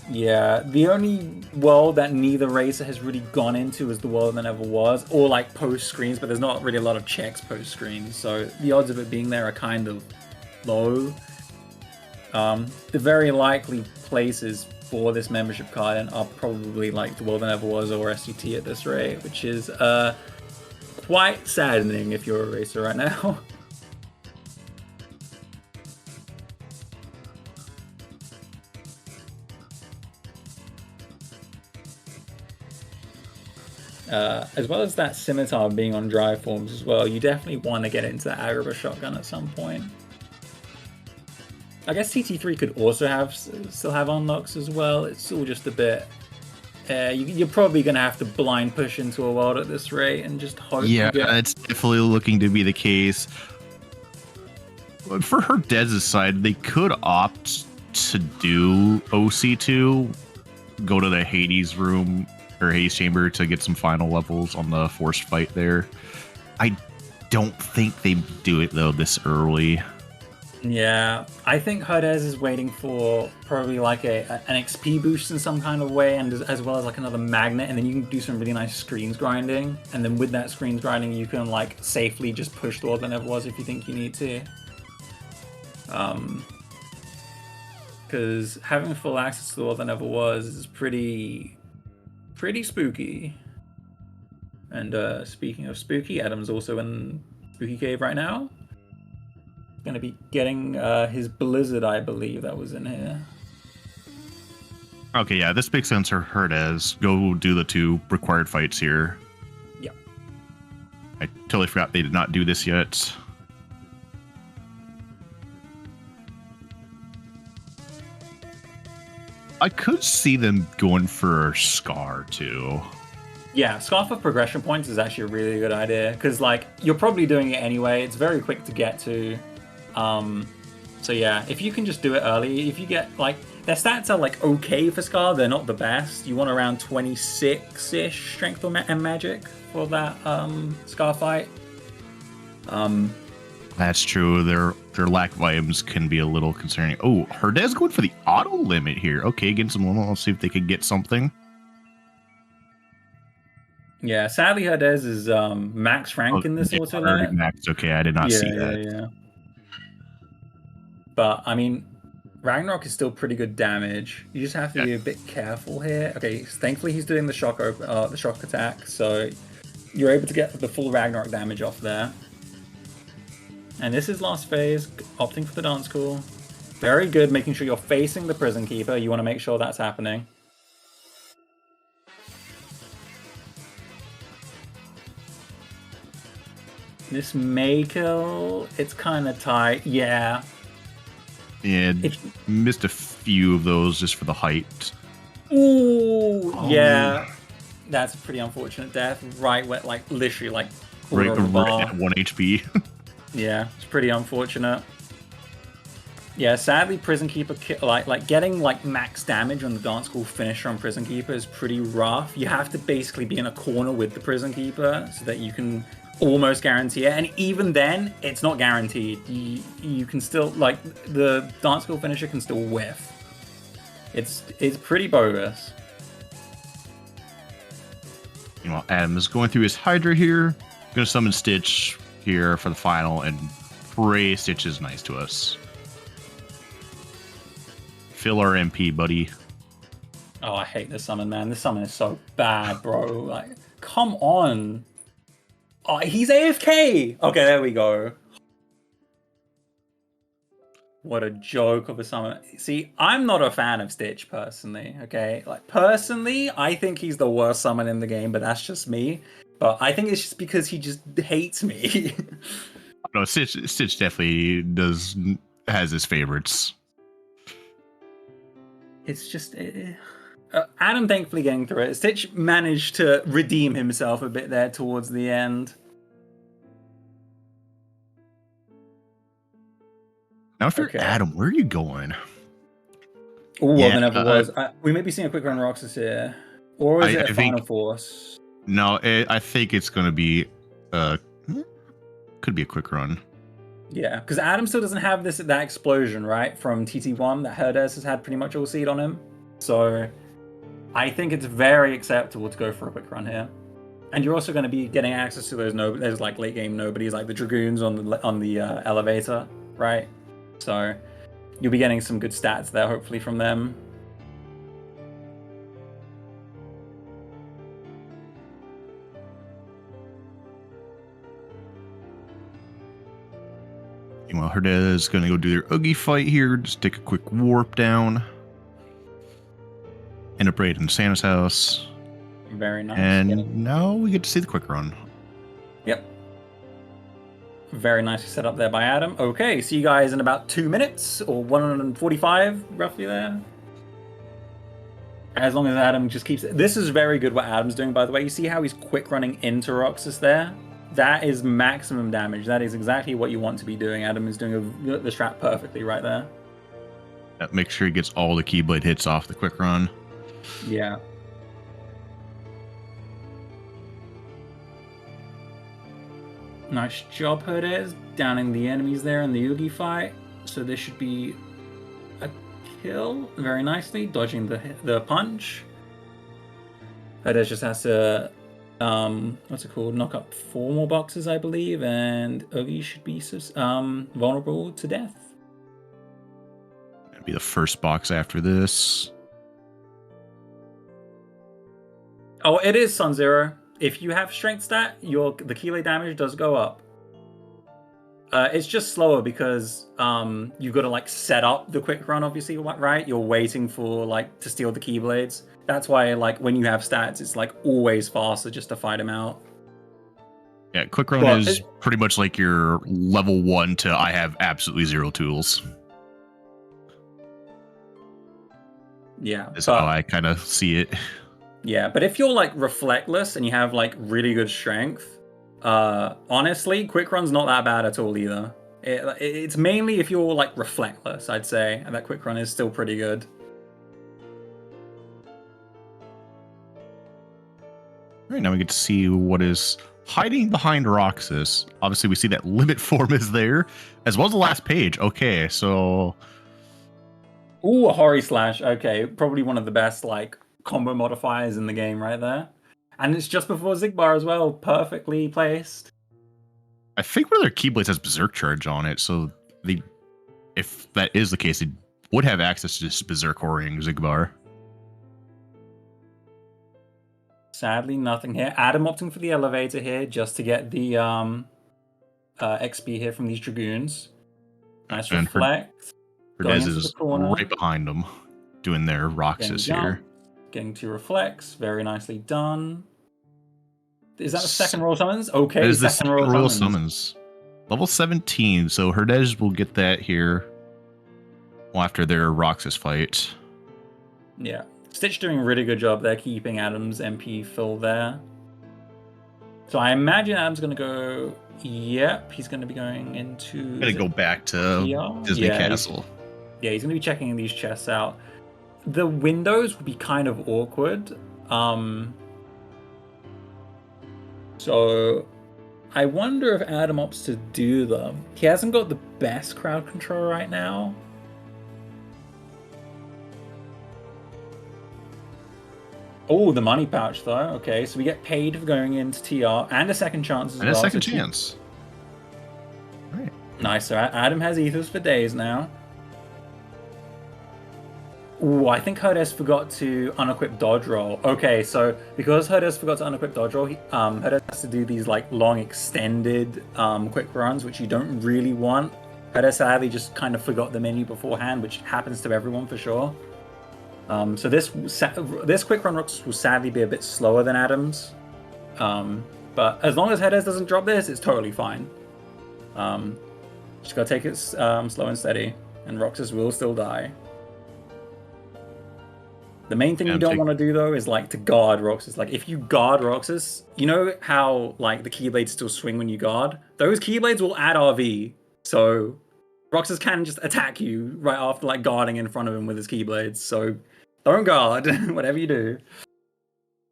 Yeah, the only world that neither racer has really gone into is the world that never was, or like post screens, but there's not really a lot of checks post screens, so the odds of it being there are kind of low. The very likely places for this membership card are probably like the world that never was or SCT at this rate, which is quite saddening if you're a racer right now. As well as that scimitar being on drive forms as well, you definitely want to get into that Agrabah shotgun at some point. I guess TT3 could also still have unlocks as well. It's all just a bit. You're probably going to have to blind push into a world at this rate and just hope. Yeah, it's definitely looking to be the case. But for Herdez's side, they could opt to do OC2, go to the Hades room or Hades chamber to get some final levels on the forced fight there. I don't think they do it though this early. Yeah, I think Herdez is waiting for probably like an XP boost in some kind of way, and as well as like another magnet, and then you can do some really nice screens grinding, and then with that screens grinding, you can like safely just push the world that never was if you think you need to. Because having full access to the world that never was is pretty spooky. And speaking of spooky, Adam's also in Spooky Cave right now. Going to be getting his Blizzard, I believe, that was in here. Okay, yeah, this makes sense for Herdez. Go do the 2 required fights here. Yep. I totally forgot they did not do this yet. I could see them going for Scar too. Yeah, Scarf of Progression Points is actually a really good idea because, like, you're probably doing it anyway. It's very quick to get to. So yeah, if you can just do it early, if you get like their stats are like okay for Scar, they're not the best. You want around 26-ish strength and magic for that Scar fight. That's true. Their lack of items can be a little concerning. Oh, Herdez going for the auto limit here. Okay, getting some limit. Let's see if they can get something. Yeah, sadly Herdez is max rank in this auto limit. Max. Okay, I did not see that. Yeah. But I mean, Ragnarok is still pretty good damage. You just have to be a bit careful here. Okay, thankfully he's doing the shock attack, so you're able to get the full Ragnarok damage off there. And this is last phase, opting for the dance call. Very good, making sure you're facing the Prison Keeper. You want to make sure that's happening. This may kill. It's kind of tight. Yeah. Yeah, missed a few of those just for the height. Ooh, yeah. That's a pretty unfortunate death. Right where, like, literally, like, quarter of a bar. Right at 1 HP. Yeah, it's pretty unfortunate. Yeah, sadly, Prison Keeper, like getting like max damage on the Dance School finisher on Prison Keeper is pretty rough. You have to basically be in a corner with the Prison Keeper so that you can almost guarantee it. And even then, it's not guaranteed. You can still, like, the Dance School finisher can still whiff. It's pretty bogus. You know, Adam is going through his Hydra here. Gonna summon Stitch here for the final, and pray Stitch is nice to us. Fill our MP, buddy. Oh, I hate this summon, man. This summon is so bad, bro. Like, come on. Oh, he's AFK! Okay, there we go. What a joke of a summon. See, I'm not a fan of Stitch, personally, okay? Like, personally, I think he's the worst summon in the game, but that's just me. But I think it's just because he just hates me. No, Stitch definitely has his favorites. It's just... Adam thankfully getting through it. Stitch managed to redeem himself a bit there towards the end. Now, if you're Adam, where are you going? Oh, well, there never was. We may be seeing a quick run Roxas here. Or is it a Final Force? No, I think it's going to be... could be a quick run. Yeah, because Adam still doesn't have that explosion, right? From TT1 that Herdez has had pretty much all seed on him. So I think it's very acceptable to go for a quick run here. And you're also going to be getting access to those like late game nobodies, like the Dragoons on the elevator, right? So you'll be getting some good stats there, hopefully, from them. Meanwhile, Herdez is going to go do their Oogie fight here. Just take a quick warp down. End up right in Santa's house. Very nice. And now we get to see the quick run. Yep. Very nicely set up there by Adam. Okay, see you guys in about 2 minutes, or 145, roughly there. As long as Adam just keeps... This is very good what Adam's doing, by the way. You see how he's quick running into Roxas there? That is maximum damage. That is exactly what you want to be doing. Adam is doing the strat perfectly right there. Make sure he gets all the Keyblade hits off the quick run. Yeah. Nice job, Herdez, downing the enemies there in the Oogie fight. So this should be a kill very nicely, dodging the punch. Herdez just has to, what's it called? Knock up 4 more boxes, I believe, and Oogie should be vulnerable to death. That'd be the first box after this. Oh, it is Sun Zero. If you have strength stat, the Keylay damage does go up. It's just slower because you've got to like set up the quick run, obviously, right? You're waiting for like to steal the Keyblades. That's why like when you have stats, it's like always faster just to fight him out. Yeah, quick run is pretty much like your level 1 to I have absolutely 0 tools. Yeah, that's how I kind of see it. Yeah, but if you're like reflectless and you have like really good strength, honestly, quick run's not that bad at all either. It's mainly if you're like reflectless, I'd say, and that quick run is still pretty good. All right, now we get to see what is hiding behind Roxas. Obviously, we see that limit form is there, as well as the last page. Okay, so... Ooh, a Hori Slash. Okay, probably one of the best like combo modifiers in the game right there. And it's just before Zigbar as well, perfectly placed. I think one of their Keyblades has Berserk Charge on it, so if that is the case, they would have access to just Berserk Horring Zigbar. Sadly, nothing here. Adam opting for the elevator here just to get the XP here from these Dragoons. Nice and reflect. Herdez is right behind them, doing their Roxas here. Getting 2 reflects, very nicely done. Is that the second roll summons? Okay, that is the second roll summons. Level 17, so Herdez will get that here after their Roxas fight. Yeah, Stitch doing a really good job there, keeping Adam's MP full there. So I imagine Adam's going to go... Yep, he's going to be going into... Gonna go back to PR? Disney Castle. He's going to be checking these chests out. The windows would be kind of awkward. So I wonder if Adam opts to do them. He hasn't got the best crowd control right now. Oh, the money pouch though. Okay, so we get paid for going into TR and a second chance as well. And a second chance. Right. Nice. So Adam has ethers for days now. Ooh, I think LittleHerdez forgot to unequip dodge roll. Okay, so because LittleHerdez forgot to unequip dodge roll, LittleHerdez has to do these like long extended quick runs, which you don't really want. LittleHerdez sadly just kind of forgot the menu beforehand, which happens to everyone for sure. So this quick run rocks will sadly be a bit slower than Adam's. But as long as LittleHerdez doesn't drop this, it's totally fine. Just gotta take it slow and steady, and Roxas will still die. The main thing you don't want to do though is like to guard Roxas. Like if you guard Roxas, you know how like the Keyblades still swing when you guard? Those Keyblades will add RV. So Roxas can just attack you right after like guarding in front of him with his Keyblades. So don't guard, whatever you do.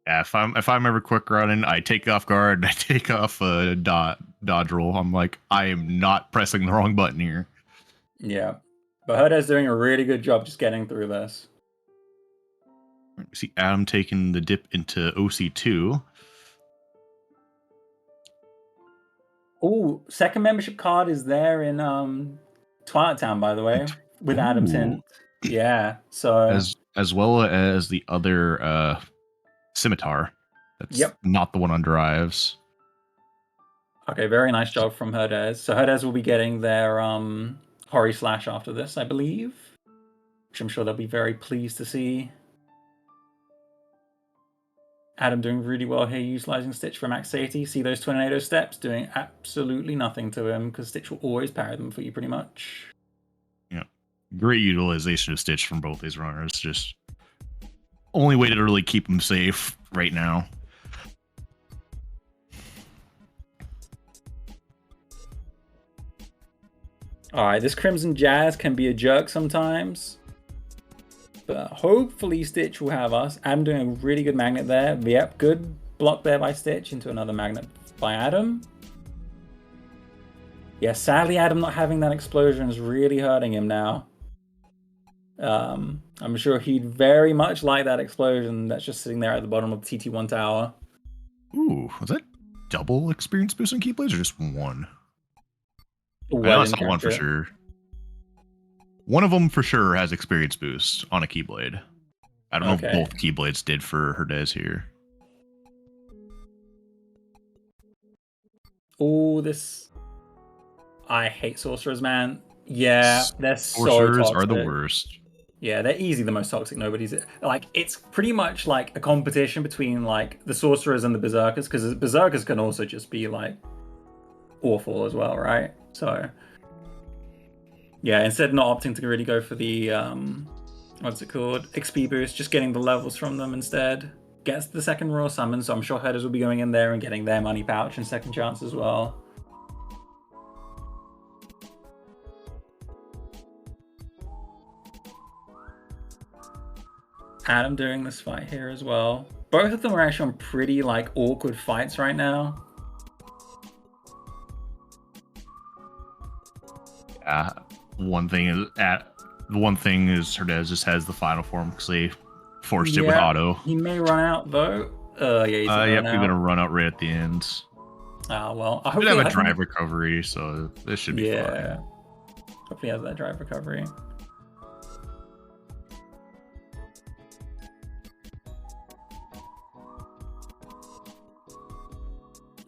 Yeah, if I'm ever quick running, I take off guard and I take off a dodge roll. I'm like, I am not pressing the wrong button here. Yeah. But LittleHerdez doing a really good job just getting through this. See Adam taking the dip into OC2. Oh, second membership card is there in Twilight Town, by the way, with Adam's hint. Yeah, so as well as the other scimitar. That's not the one on drives. Okay, very nice job from LittleHerdez. So LittleHerdez will be getting their Hori Slash after this, I believe, which I'm sure they'll be very pleased to see. Adam doing really well here, utilizing Stitch for max safety. See those tornado steps doing absolutely nothing to him because Stitch will always parry them for you pretty much. Yeah, great utilization of Stitch from both these runners. Just only way to really keep them safe right now. All right, this Crimson Jazz can be a jerk sometimes. But hopefully Stitch will have us. Adam doing a really good magnet there. Yep, good block there by Stitch into another magnet by Adam. Yeah, sadly Adam not having that explosion is really hurting him now. I'm sure he'd very much like that explosion that's just sitting there at the bottom of the TT1 tower. Ooh, was that double experience boost on Keyblades or just one? Well, I saw one for sure. One of them for sure has experience boost on a Keyblade. I don't know if both Keyblades did for LittleHerdez here. Oh, this... I hate sorcerers, man. Yeah, they're so toxic. Sorcerers are the worst. Yeah, they're easily the most toxic. Nobody's... Like, it's pretty much like a competition between, like, the sorcerers and the berserkers, because berserkers can also just be, like, awful as well, right? So... yeah, instead of not opting to really go for the, what's it called? XP boost, just getting the levels from them instead. Gets the second Royal Summon, so I'm sure LittleHerdez will be going in there and getting their money pouch and second chance as well. Adam doing this fight here as well. Both of them are actually on pretty, like, awkward fights right now. Yeah. One thing is LittleHerdez just has the final form because they forced it with auto. He may run out though. He's gonna run out right at the end. Well, I hope he have a drive recovery, so this should be fine. Hopefully he has that drive recovery.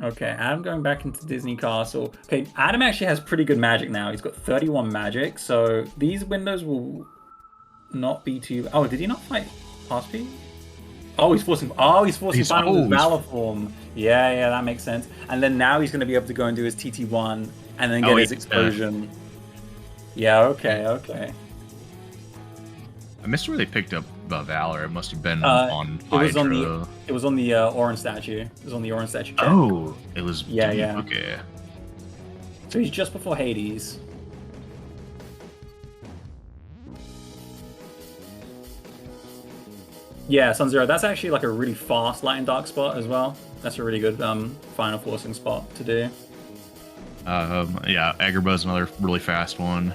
Okay, Adam going back into Disney Castle. Okay, Adam actually has pretty good magic now. He's got 31 magic, so these windows will not be too... Oh, did he not fight Haspi? Oh, he's forcing final with Valor form. Yeah, that makes sense. And then now he's going to be able to go and do his TT1 and then get his explosion. Yeah, okay. I missed where they picked up Valor? It must have been Uh, on it was on the Hydra. it was on the Orange statue. It was on the Orange statue check. Oh, it was. Yeah, yeah. Okay. So he's just before Hades. Yeah, Sun-Zero, that's actually like a really fast light and dark spot as well. That's a really good final forcing spot to do. Yeah, Agrabah's another really fast one.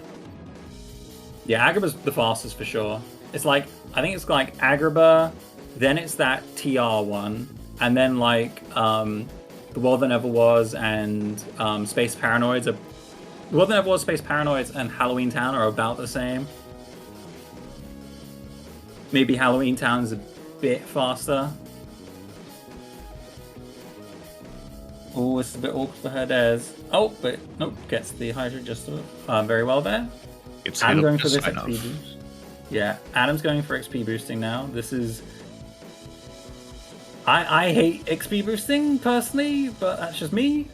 Yeah, Agrabah's the fastest for sure. It's like, I think it's like Agrabah, then it's that TR one, and then like The World That Never Was and Space Paranoids are... The World That Never Was, Space Paranoids, and Halloween Town are about the same. Maybe Halloween Town's a bit faster. Oh, it's a bit awkward for Herdez. Oh, but nope, gets the Hydra just very well there. It's I'm going for just this XP boost. Yeah, Adam's going for XP boosting now. This is... I hate XP boosting, personally, but that's just me.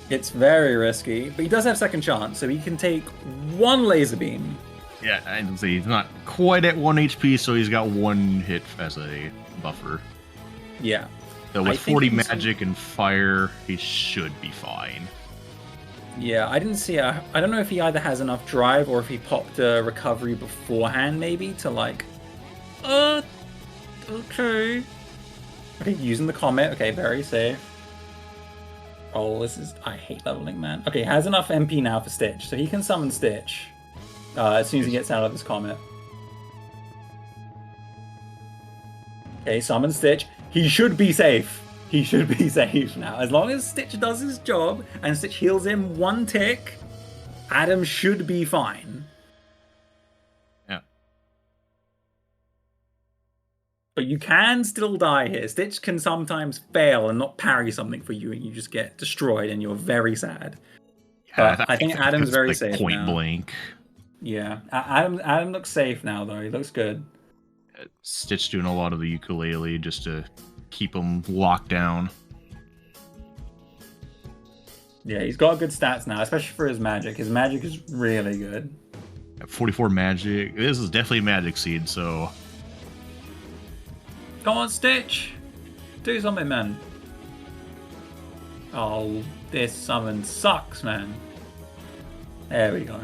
It's very risky, but he does have second chance, so he can take one laser beam. Yeah, I'd say he's not quite at 1 HP, so he's got 1 hit as a buffer. Yeah. So with 40 magic and fire, he should be fine. Yeah, I didn't see I don't know if he either has enough drive or if he popped a recovery beforehand, maybe, to like... Okay. Okay, using the comet. Okay, very safe. Oh, this is... I hate leveling, man. Okay, has enough MP now for Stitch, so he can summon Stitch as soon as he gets out of his comet. Okay, summon Stitch. He should be safe. He should be safe now. As long as Stitch does his job and Stitch heals him 1 tick, Adam should be fine. Yeah. But you can still die here. Stitch can sometimes fail and not parry something for you, and you just get destroyed, and you're very sad. Yeah, but I think Adam's very like safe point now. blank. Yeah, Adam looks safe now, though. He looks good. Stitch doing a lot of the ukulele just to keep him locked down. Yeah, he's got good stats now, especially for his magic. His magic is really good. At 44 magic. This is definitely a magic seed, so... Come on, Stitch! Do something, man. Oh, this summon sucks, man. There we go.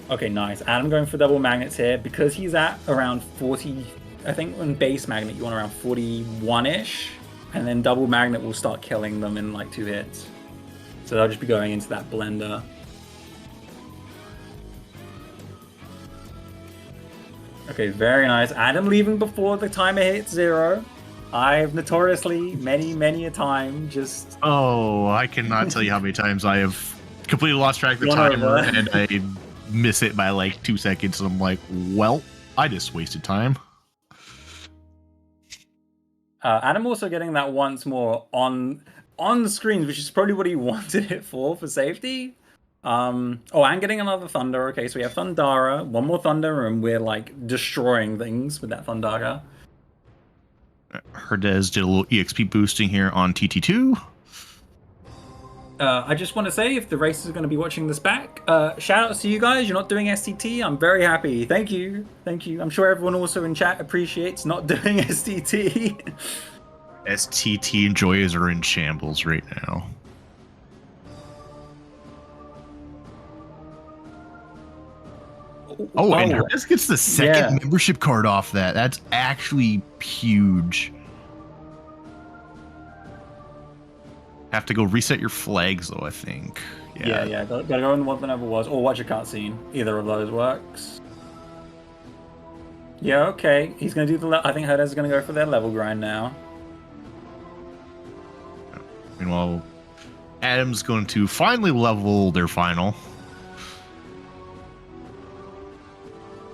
Okay, nice. Adam going for double magnets here. Because he's at around 40... I think on base magnet you want around 41-ish. And then double magnet will start killing them in like 2 hits. So they'll just be going into that blender. Okay, very nice. Adam leaving before the timer hits 0. I've notoriously, many a time, just... Oh, I cannot tell you how many times I have completely lost track of the timer and I miss it by like 2 seconds, and I'm like, well, I just wasted time. Adam also getting that once more on the screens, which is probably what he wanted it for safety. Oh, and getting another Thunder. Okay, so we have Thundara, 1 more Thunder, and we're like destroying things with that Thundara. Herdez did a little EXP boosting here on TT2. I just want to say, if the racers are going to be watching this back, shout outs to you guys. You're not doing STT. I'm very happy. Thank you. Thank you. I'm sure everyone also in chat appreciates not doing STT. STT enjoyers are in shambles right now. Oh, and Herdez gets the second membership card off that. That's actually huge. Have to go reset your flags, though, I think. Yeah. Gotta go in what the never was. Or watch a cutscene. Either of those works. Yeah, okay. He's gonna do the... I think Herdez is gonna go for their level grind now. Meanwhile, Adam's going to finally level their final.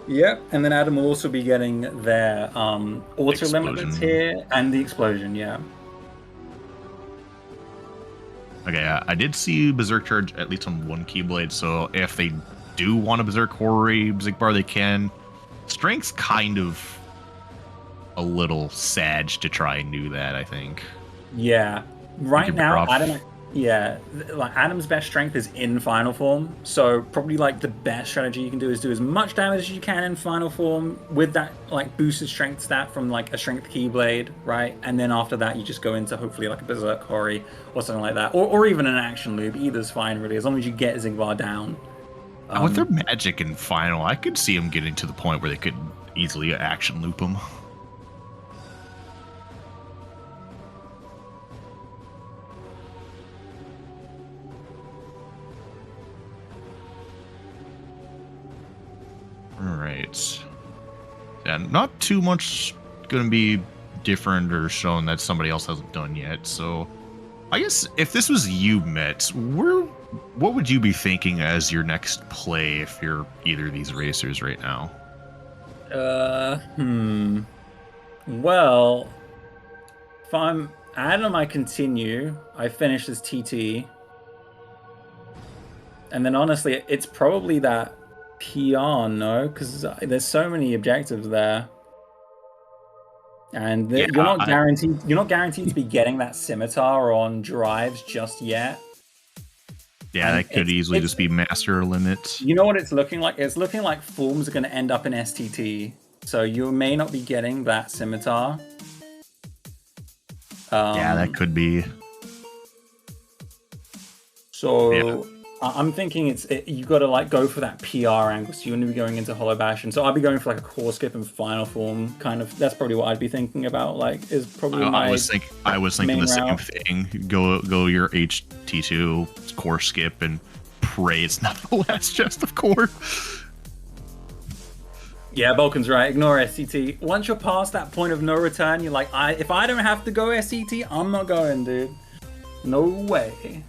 Yep, and then Adam will also be getting their auto limits here and the explosion, yeah. Okay, I did see Berserk Charge at least on 1 Keyblade, so if they do want a Berserk Hori, Berserk Bar, they can. Strength's kind of a little sad to try and do that, I think. Yeah, Right better now, off. Adam, yeah, like Adam's best strength is in final form. So probably like the best strategy you can do is do as much damage as you can in final form with that like boosted strength stat from like a strength keyblade, right? And then after that, you just go into hopefully like a berserk hori or something like that, or even an action loop. Either's fine really, as long as you get Zigbar down. With their magic in final, I could see them getting to the point where they could easily action loop them. All right. Yeah, not too much going to be different or shown that somebody else hasn't done yet. So, I guess if this was you, Met, what would you be thinking as your next play if you're either of these racers right now? Well, if I'm Adam, I continue. I finish as TT. And then honestly, it's probably that PR, no? Because there's so many objectives there. And Yeah, you're not guaranteed to be getting that scimitar on drives just yet. Yeah, And that could easily just be master limit. You know what it's looking like? It's looking like forms are going to end up in STT. So you may not be getting that scimitar. Yeah, that could be. So Yeah. I'm thinking you got to like go for that PR angle. So you're going to be going into Hollow Bash, and so I'll be going for like a core skip and final form kind of. That's probably what I'd be thinking about. Like, is probably I was thinking the same route. thing. Go your HT2 core skip and pray it's not the last chest of core. Yeah, Vulcan's right. Ignore SCT. Once you're past that point of no return, you're like, if I don't have to go SCT, I'm not going, dude. No way.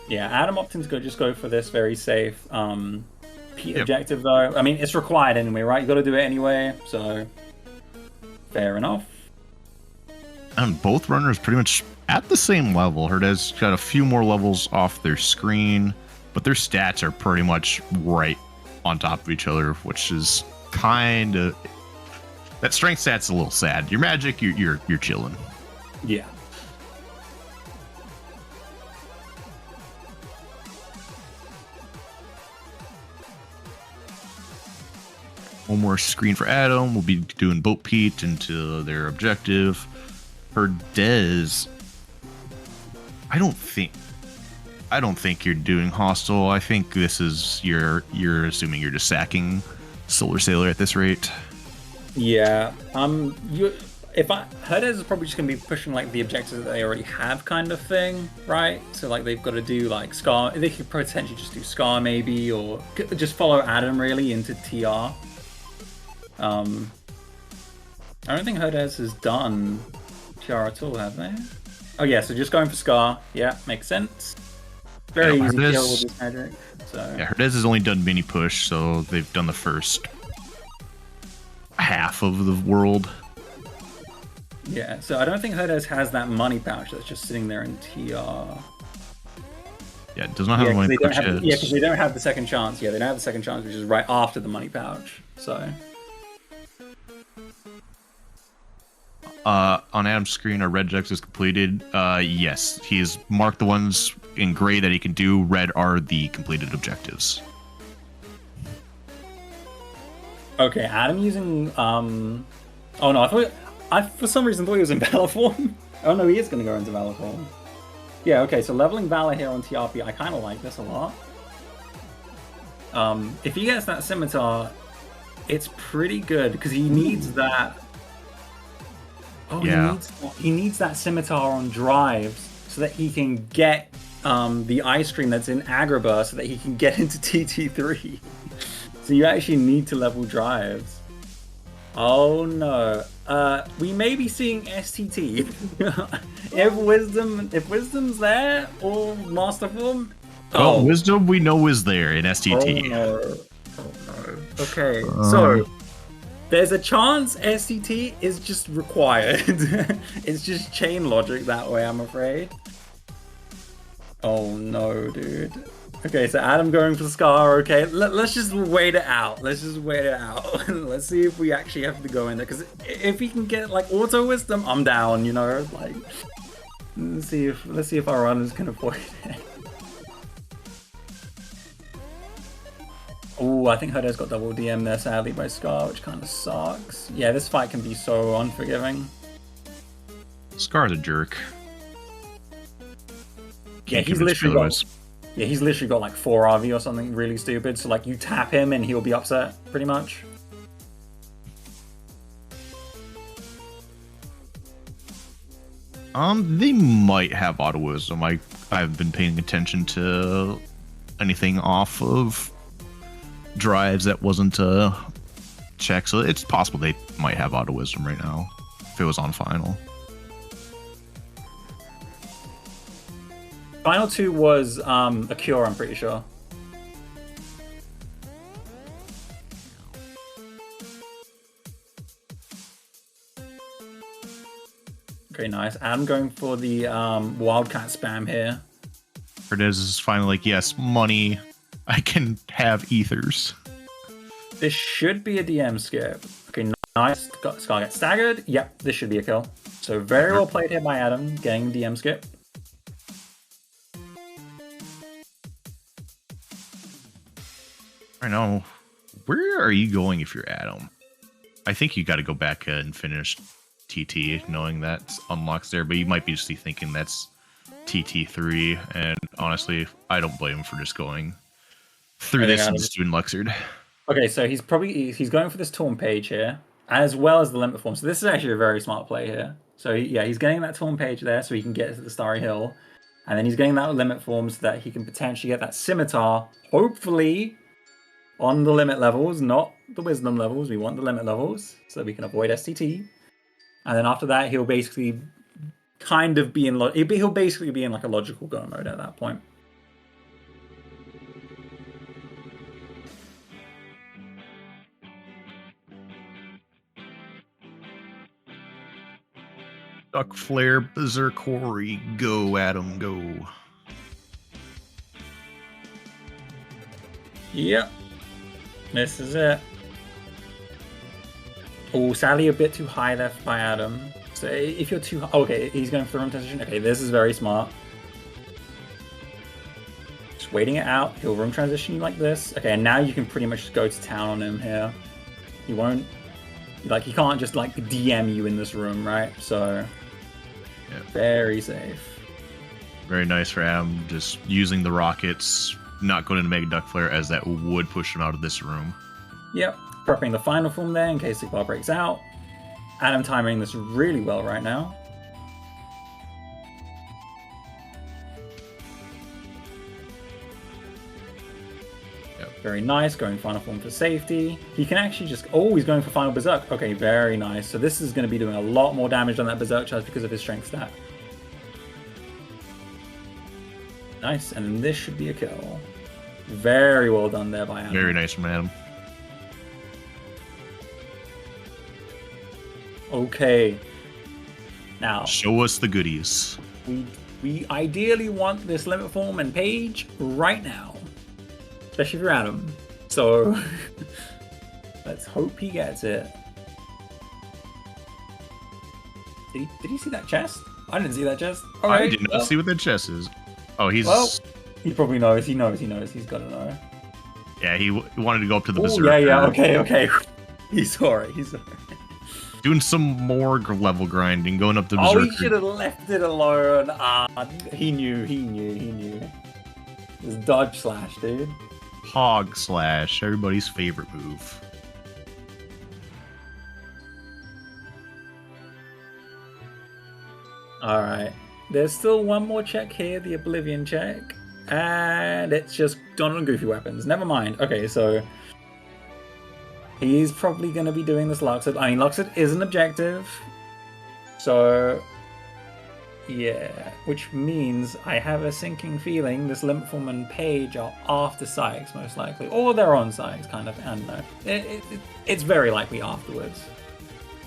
Yeah, Adam opted to just go for this very safe objective, though. I mean, it's required anyway, right? You got to do it anyway, so fair enough. And both runners pretty much at the same level. Herdez got a few more levels off their screen, but their stats are pretty much right on top of each other, which is kind of that strength stat's a little sad. Your magic, you're chilling. Yeah. One more screen for Adam. We'll be doing Boat Pete into their objective. Herdez, I don't think you're doing hostile. I think this is you're assuming you're just sacking Solar Sailor at this rate. Yeah. Herdez is probably just gonna be pushing like the objectives that they already have, kind of thing, right? So like they've got to do like Scar. They could potentially just do Scar maybe, or just follow Adam really into TR. I don't think Herdez has done TR at all, have they? Oh yeah, so just going for Scar. Yeah, makes sense. Very easy kill with this magic. So yeah, Herdez has only done mini push, so they've done the first half of the world. Yeah, so I don't think Herdez has that money pouch that's just sitting there in TR. Yeah, it does not have the money pouch. Yeah, because they don't have the second chance. Yeah, they don't have the second chance, which is right after the money pouch. So on Adam's screen, our red objectives is completed. Yes, he has marked the ones in gray that he can do. Red are the completed objectives. okay, Adam using oh no, I for some reason thought he was in Valor form. Oh no, he is going to go into Valor form. Yeah, okay, so leveling Valor here on TRP, I kind of like this a lot. If he gets that scimitar, it's pretty good because he needs that. Oh, yeah. He needs that scimitar on drives so that he can get the ice stream that's in Agrabah so that he can get into TT3. So you actually need to level drives. Oh no. We may be seeing STT. if Wisdom's there, or Master Form. Oh, Wisdom we know is there in STT. Oh no. Okay, so there's a chance SCT is just required. It's just chain logic that way, I'm afraid. Oh no, dude. Okay, so Adam going for Scar. Okay, let's just wait it out. Let's just wait it out. Let's see if we actually have to go in there. Because if he can get like auto wisdom, I'm down. You know, like let's see if our runners can avoid it. Oh, I think Herdes got double DM there sadly by Scar, which kind of sucks. Yeah, this fight can be so unforgiving. Scar's a jerk. Yeah, he's literally got like 4 RV or something really stupid. So like you tap him and he'll be upset pretty much. They might have auto wisdom. I've been paying attention to anything off of drives that wasn't a check, so it's possible they might have auto wisdom right now if it was on final. Final 2 was a cure, I'm pretty sure. Okay, nice. Adam going for the Wildcat spam here. Herdes is finally like, yes, money. I can have ethers. This should be a DM skip. Okay, nice. Scar gets staggered. Yep, this should be a kill. So very well played here by Adam, getting DM skip. I know. Where are you going if you're Adam? I think you got to go back and finish TT, knowing that unlocks there, but you might be just thinking that's TT3, and honestly, I don't blame him for just going through this and just doing Luxord. Okay, so he's going for this Torn Page here, as well as the Limit Form. So this is actually a very smart play here. So yeah, he's getting that Torn Page there so he can get to the Starry Hill, and then he's getting that Limit Form so that he can potentially get that Scimitar, hopefully on the limit levels, not the wisdom levels. We want the limit levels so that we can avoid STT. And then after that, he'll basically kind of be in he'll basically be in like a logical go mode at that point. Duck Flare, Berserkori, go Adam, go. Yep. This is it. Oh, sadly a bit too high there by Adam. So if you're too high... Okay, he's going for the room transition. Okay, this is very smart. Just waiting it out. He'll room transition you like this. Okay, and now you can pretty much just go to town on him here. He won't... Like, he can't just, like, DM you in this room, right? So... Yeah. Very safe. Very nice for Adam. Just using the rockets... Not going into Mega Duck Flare, as that would push him out of this room. Yep, prepping the final form there in case the bar breaks out. Adam timing this really well right now. Yep. Very nice, going final form for safety. He can actually just... Oh, he's going for final Berserk. Okay, very nice. So this is going to be doing a lot more damage on that Berserk charge because of his strength stat. Nice, and then this should be a kill. Very well done there by Adam. Very nice from Adam. Okay. Now... Show us the goodies. We ideally want this limit form and page right now. Especially for Adam. So... let's hope he gets it. Did he see that chest? I didn't see that chest. All right, I did not see what that chest is. Oh, he's... Well, he probably knows. He knows. He's got to know. Yeah, he wanted to go up to the Berserker. Yeah. Okay. He saw it. Doing some more level grinding, going up to Berserker. Oh, he should have left it alone. He knew. It's dodge slash, dude. Hog slash, everybody's favorite move. All right. There's still one more check here, the Oblivion check. And it's just Donald and Goofy weapons. Never mind. Okay, so... He's probably going to be doing this Luxord. I mean, Luxord is an objective. So... Yeah. Which means I have a sinking feeling this Limit Form and Page are after Sykes, most likely. Or they're on Sykes, kind of. I don't know. It's very likely afterwards.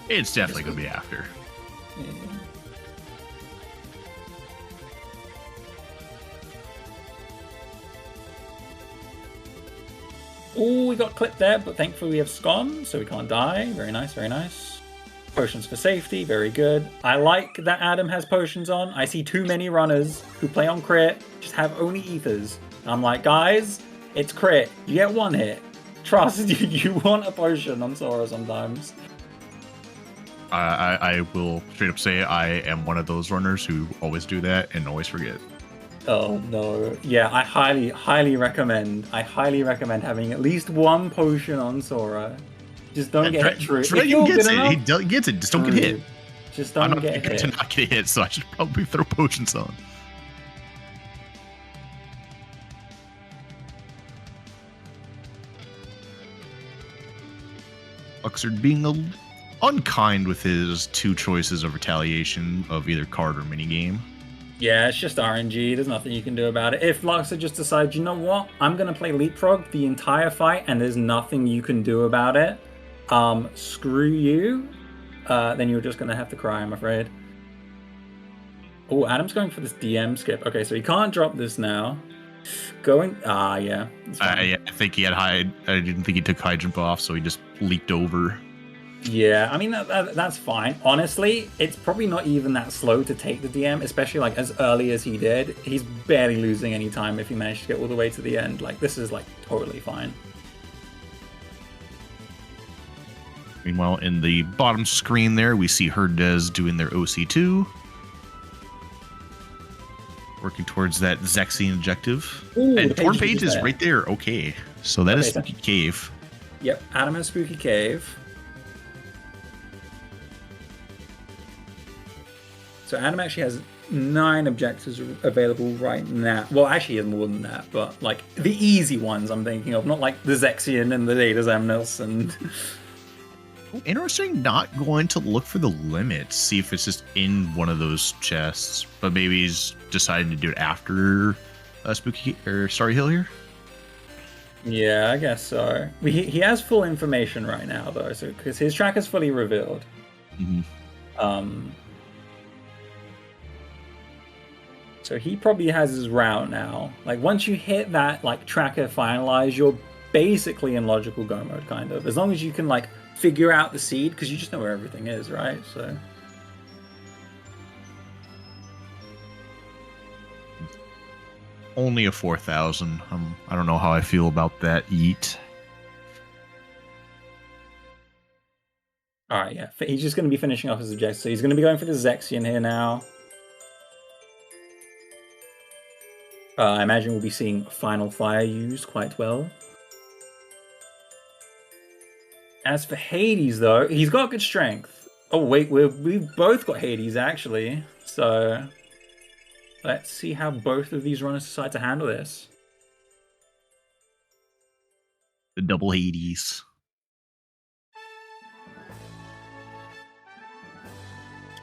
It's definitely going to be after. Yeah. Oh, we got clipped there, but thankfully we have Scon, so we can't die. Very nice, very nice. Potions for safety, very good. I like that Adam has potions on. I see too many runners who play on crit, just have only ethers. I'm like, guys, it's crit. You get one hit. Trust, you want a potion on Sora sometimes. I will straight up say I am one of those runners who always do that and always forget. Oh no. Yeah, I highly recommend having at least one potion on Sora. Just don't get hit. True. Dragon gets it. He gets it. Just don't get hit. Just don't get hit. To not get hit, so I should probably throw potions on. Luxord being unkind with his two choices of retaliation of either card or minigame. Yeah, it's just RNG. There's nothing you can do about it. If Luxord just decides, you know what, I'm going to play Leapfrog the entire fight and there's nothing you can do about it, screw you, then you're just going to have to cry, I'm afraid. Oh, Adam's going for this DM skip. Okay, so he can't drop this now. Yeah. I think he had high. I didn't think he took high jump off, so he just leaped over. Yeah, I mean, that's fine. Honestly, it's probably not even that slow to take the DM, especially like as early as he did. He's barely losing any time if he managed to get all the way to the end. Like, this is like totally fine. Meanwhile, in the bottom screen there, we see Herdez doing their OC2. Working towards that Zexian objective. Ooh, and Torn Page is right there. Okay. So that is Spooky Cave. Yep, Adam has Spooky Cave. So Adam actually has 9 objectives available right now. Well, actually he has more than that, but like the easy ones I'm thinking of, not like the Zexian and the Data Zamnos and... Interesting, not going to look for the limit, see if it's just in one of those chests, but maybe he's decided to do it after Spooky or Starry Hill here. Yeah, I guess so. He has full information right now though, so because his track is fully revealed. Mm-hmm. So he probably has his route now. Like once you hit that like tracker finalize, you're basically in logical go mode kind of. As long as you can like figure out the seed, because you just know where everything is, right? So only a 4,000. I don't know how I feel about that eat. All right, yeah. He's just going to be finishing off his objective. So he's going to be going for the Zexian here now. I imagine we'll be seeing Final Fire used quite well. As for Hades, though, he's got good strength. Oh, wait, we've both got Hades, actually. So let's see how both of these runners decide to handle this. The double Hades.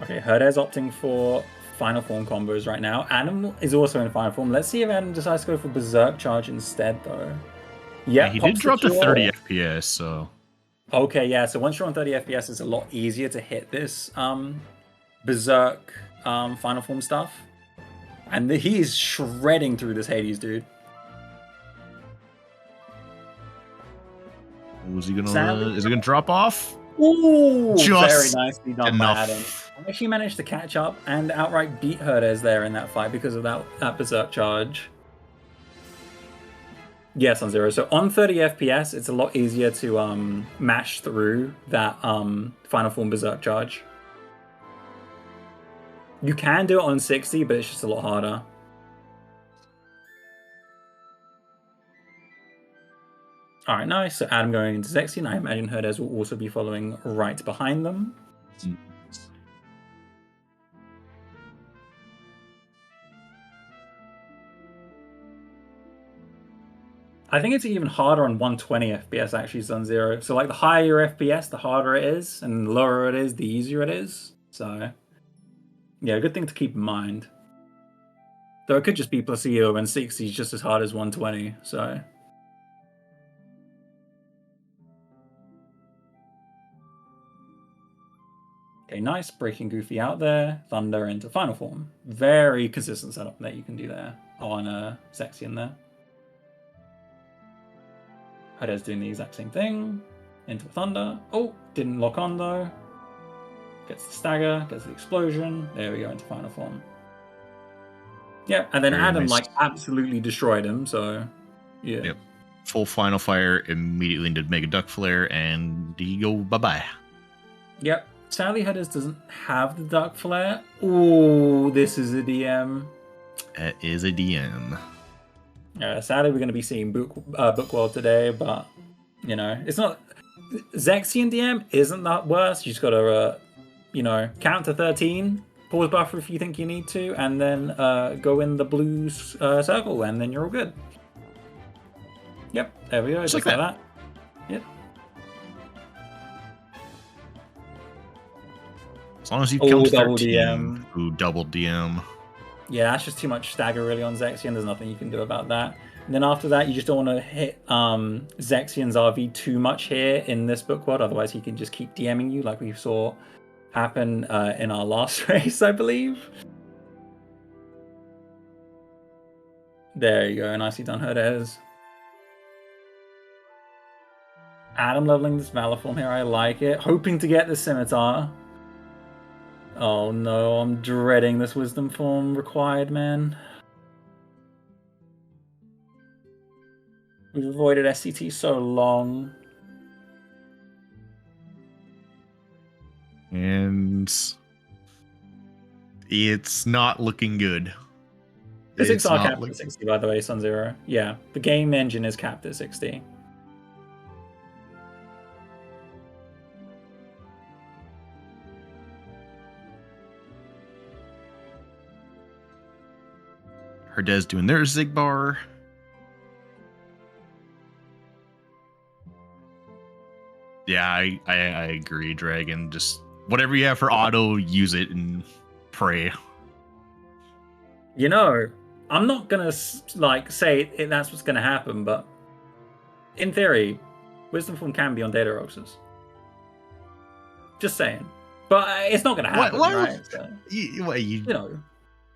Okay, Herdez opting for Final Form combos right now. Adam is also in Final Form. Let's see if Adam decides to go for Berserk Charge instead, though. Yeah, he did drop to 30 FPS, so... Okay, yeah, so once you're on 30 FPS, it's a lot easier to hit this Berserk Final Form stuff. And he is shredding through this Hades, dude. Is he gonna drop off? Ooh, just very nicely done by Adam. I actually managed to catch up and outright beat Herdez there in that fight because of that Berserk Charge. Yes, on 0. So on 30 FPS, it's a lot easier to mash through that Final Form Berserk Charge. You can do it on 60, but it's just a lot harder. All right, nice. So Adam going into Zexian. I imagine Herdez will also be following right behind them. I think it's even harder on 120 FPS actually on 0. So like the higher your FPS, the harder it is, and the lower it is, the easier it is. So yeah, good thing to keep in mind. Though it could just be placebo and 60 is just as hard as 120, so... Okay, nice. Breaking Goofy out there. Thunder into Final Form. Very consistent setup that you can do there on Zexian there. Herdez doing the exact same thing. Into Thunder. Oh, didn't lock on though. Gets the stagger, gets the explosion. There we go, into final form. Yeah, and then Very Adam nice. like absolutely destroyed him, so yeah. Yep. Full final fire, immediately into Mega Duck Flare, and he go bye-bye. Yep. Sadly, Herdez doesn't have the Duck Flare. Ooh, this is a DM. That is a DM. Sadly, we're going to be seeing Bookworld today, but, you know, it's not... Zexian DM isn't that worse. You just got to, you know, count to 13, pause buffer if you think you need to, and then go in the blue circle, and then you're all good. Yep, there we go, just like that. Yep. As long as you count to 13, double DM. Ooh, double DM. Yeah, that's just too much stagger really on Zexian. There's nothing you can do about that. And then after that, you just don't want to hit Zexian's RV too much here in this book world. Otherwise, he can just keep DMing you like we saw happen in our last race, I believe. There you go. Nicely done, Herdez. Adam leveling this Valor form here. I like it. Hoping to get the Scimitar. Oh no, I'm dreading this Wisdom form required, man. We've avoided SCT so long. And it's not looking good. Physics are capped at 60, by the way, Sun Zero. Yeah, the game engine is capped at 60. Herdez doing their Zigbar. Yeah, I agree, Dragon. Just whatever you have for auto, use it and pray. You know, I'm not gonna like say that's what's gonna happen, but in theory, Wisdom form can be on Data Roxas. Just saying, but it's not gonna happen, right? So, you know,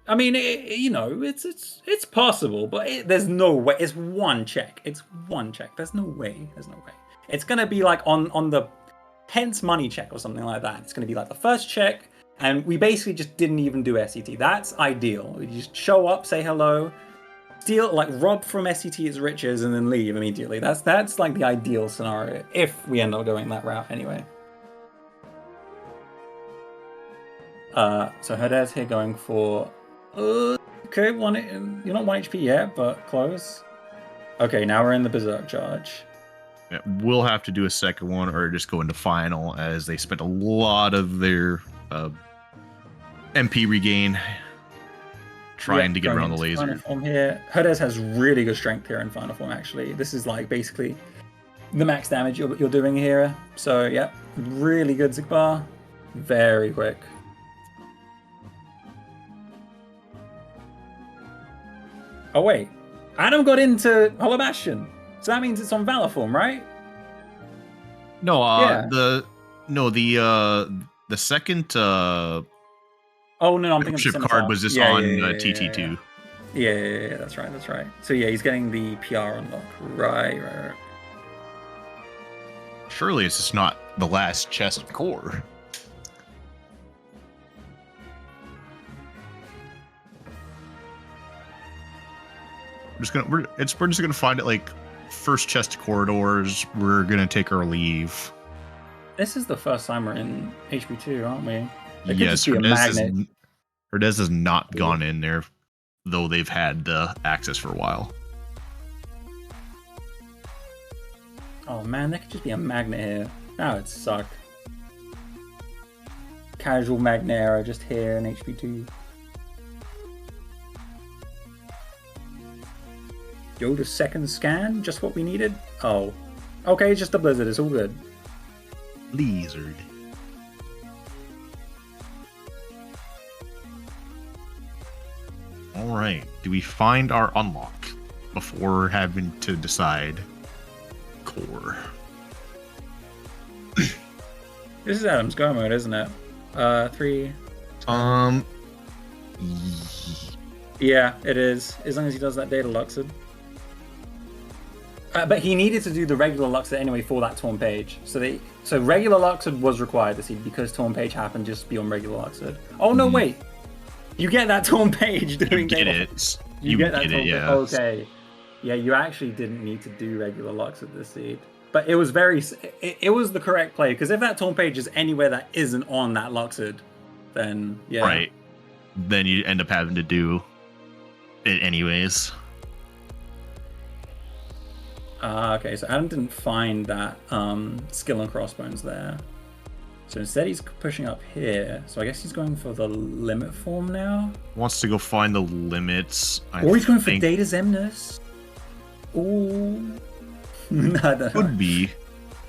I mean, you know, it's possible, but there's no way. It's one check. It's one check. There's no way. There's no way. It's gonna be like on the Pence money check or something like that. It's gonna be like the first check, and we basically just didn't even do SCT. That's ideal. We just show up, say hello, steal, like rob from SCT's riches, and then leave immediately. That's like the ideal scenario if we end up going that route anyway. So Herdez here going for. Okay, you're not 1 HP yet, but close. Okay, now we're in the Berserk charge. Yeah, we'll have to do a second one or just go into final, as they spent a lot of their MP regain trying to get around the laser. Final form here. Herdez has really good strength here in final form, actually. This is like basically the max damage you're doing here. So yeah, really good Zigbar. Very quick. Oh wait, Adam got into Hollow Bastion, so that means it's on Valor form, right? No, yeah. the second oh no, I'm thinking ship the card was just on TT2. Yeah, that's right. So yeah, he's getting the PR unlock. Right. Surely it's just not the last chest of core. We're just gonna find it like first chest of corridors. We're gonna take our leave. This is the first time we're in HP2, aren't we? Yes, Herdez has not gone in there, though they've had access for a while. Oh man, there could just be a magnet here. That would suck. Casual Magnera just here in HP2. Yo, the second scan, just what we needed? Oh. Okay, just a blizzard, it's all good. Blizzard. Alright, do we find our unlock before having to decide core? This is Adam's go mode, isn't it? 3. Yeah, it is. As long as he does that data luxed. But he needed to do the regular Luxord anyway for that Torn Page. So regular Luxord was required this seed because Torn Page happened just beyond regular Luxord. Oh no, wait! You get that Torn Page doing. You get it. You get that Torn Page. Yeah. Okay. Yeah, you actually didn't need to do regular Luxord this seed. But it was it was the correct play, because if that Torn Page is anywhere that isn't on that Luxord, then yeah. Right. Then you end up having to do it anyways. Okay, so Adam didn't find that skill on Crossbones there. So instead he's pushing up here. So I guess he's going for the limit form now. Wants to go find the limits. Or he's going for Data Zemnis. Ooh. No, Could be.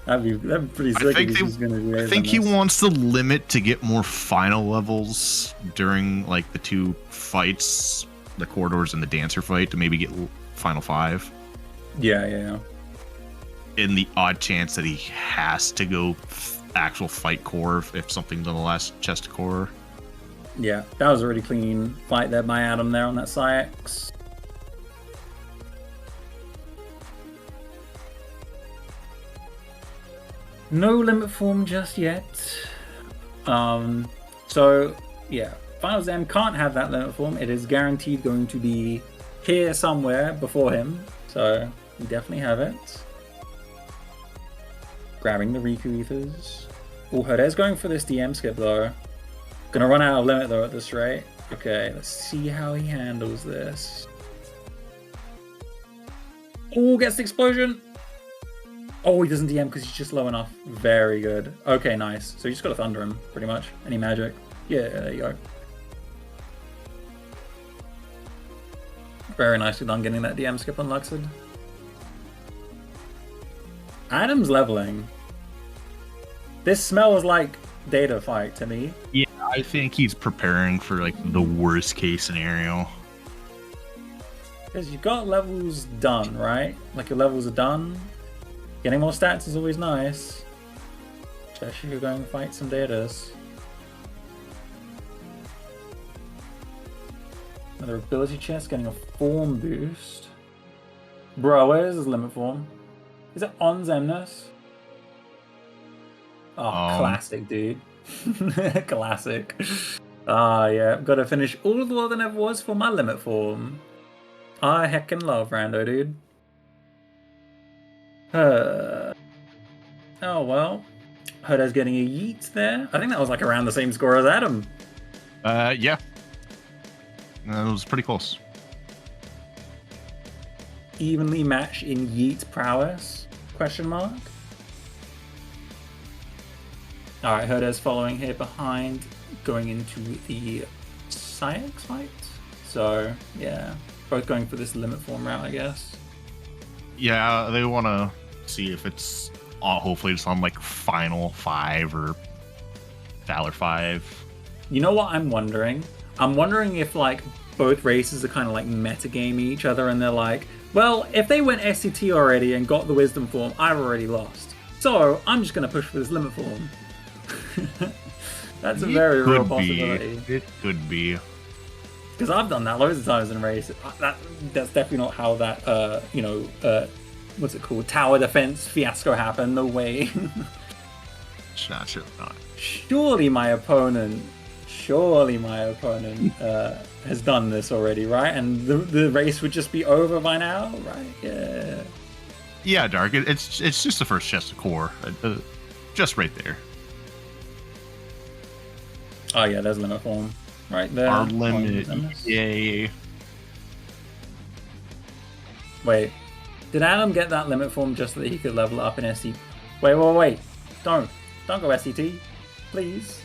That'd be pretty sick. I think he wants the limit to get more final levels during like the two fights, the Corridors and the Dancer fight, to maybe get final 5. Yeah. In the odd chance that he has to go actual fight core if something's on the last chest of core. Yeah, that was a really clean fight there by Adam there on that Psyx. No limit form just yet. So yeah, Final Zem can't have that limit form. It is guaranteed going to be here somewhere before him. So we definitely have it. Grabbing the Riku Ethers. Oh, Herdez going for this DM skip though. Gonna run out of limit though at this rate. Okay, let's see how he handles this. Oh, gets the explosion. Oh, he doesn't DM because he's just low enough. Very good. Okay, nice. So you just gotta thunder him, pretty much. Any magic. Yeah, there you go. Very nicely done getting that DM skip on Luxord. Adam's leveling. This smells like data fight to me. Yeah, I think he's preparing for like the worst case scenario. Because you've got levels done, right? Like your levels are done. Getting more stats is always nice. Especially if you're going to fight some datas. Another ability chest, getting a form boost. Bro, where is his limit form? Is it on Zemnis? Oh, classic, dude. Classic. Yeah, gotta finish all of the world that never was for my limit form. I heckin' love Rando, dude. Oh, well. Herdez getting a yeet there. I think that was like around the same score as Adam. Yeah. That was pretty close. Evenly matched in yeet prowess? Question mark. Alright, Herdez following here behind, going into the Psyx fight. So, yeah, both going for this limit form route, I guess. Yeah, they want to see if it's hopefully it's on like Final 5 or Valor 5. You know what I'm wondering? I'm wondering if like both races are kind of like metagaming each other and they're like, well, if they went SCT already and got the Wisdom form, I've already lost. So I'm just going to push for this limit form. That's a very real possibility. It could be. Because I've done that loads of times in a race. That's definitely not how that, what's it called? Tower defense fiasco happened. No way. Not. Surely my opponent has done this already, right? And the race would just be over by now, right? Yeah. Yeah, Dark. It's just the first chest of core, just right there. Oh yeah, there's limit form right there. Our limit, yay! Wait, did Adam get that limit form just so that he could level up in SC? Wait! Don't go SCT, please.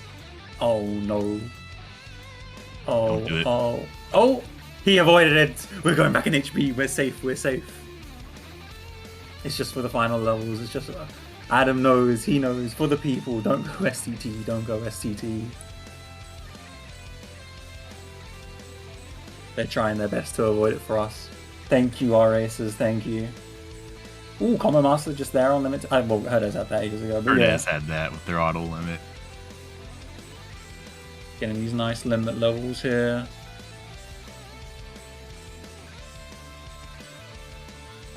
Oh no. Don't do it. Oh! He avoided it. We're going back in HP. We're safe. It's just for the final levels. It's just Adam knows. He knows. For the people, don't go SCT. Don't go SCT. They're trying their best to avoid it for us. Thank you, our racers. Thank you. Ooh, Combo Master just there on limit. Well, Herdez had that ages ago. Herdez had that with their auto limit. Getting these nice limit levels here.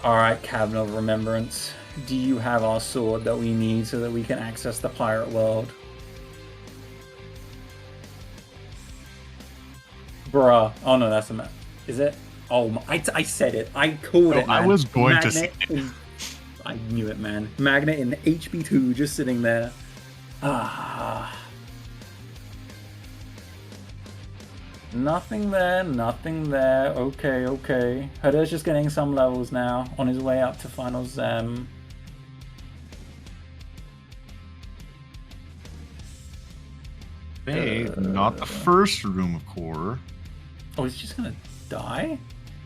Alright, Cabinet of Remembrance. Do you have our sword that we need so that we can access the pirate world? Bruh. Oh no, that's a... Is it? Oh, I said it. I called it, man. I was going to say it. I knew it, man. Magnet in the HB2 just sitting there. Ah. Nothing there, nothing there. Okay, okay. Herder's just getting some levels now, on his way up to Final Zem. Hey, not the first room of core. Oh, he's just gonna die?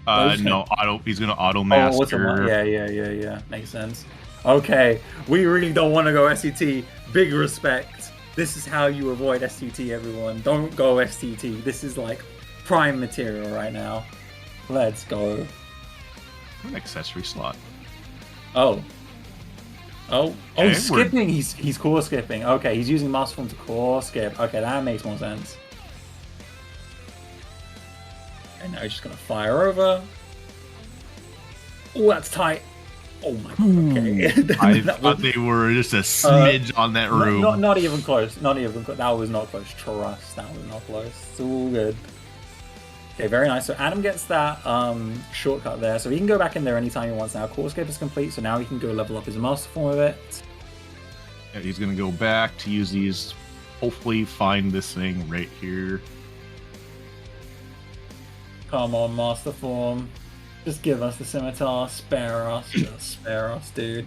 No, he's gonna auto master. Yeah. Makes sense. Okay, we really don't want to go SCT. Big respect. This is how you avoid SCT, everyone. Don't go SCT. This is like prime material right now. Let's go. An accessory slot. Oh, Okay, he's skipping. He's core skipping. Okay, he's using Master Form to core skip. Okay, that makes more sense. And now he's just gonna fire over. Oh, that's tight. Oh my god. Okay. I thought they were just a smidge on that room. Not even close. Not even close. That was not close. Trust. That was not close. It's all good. Okay, very nice. So Adam gets that shortcut there. So he can go back in there anytime he wants now. Core escape is complete, so now he can go level up his master form of it. Yeah, he's gonna go back to use these. Hopefully find this thing right here. Come on, master form. Just give us the scimitar. Spare us. Just spare us, dude.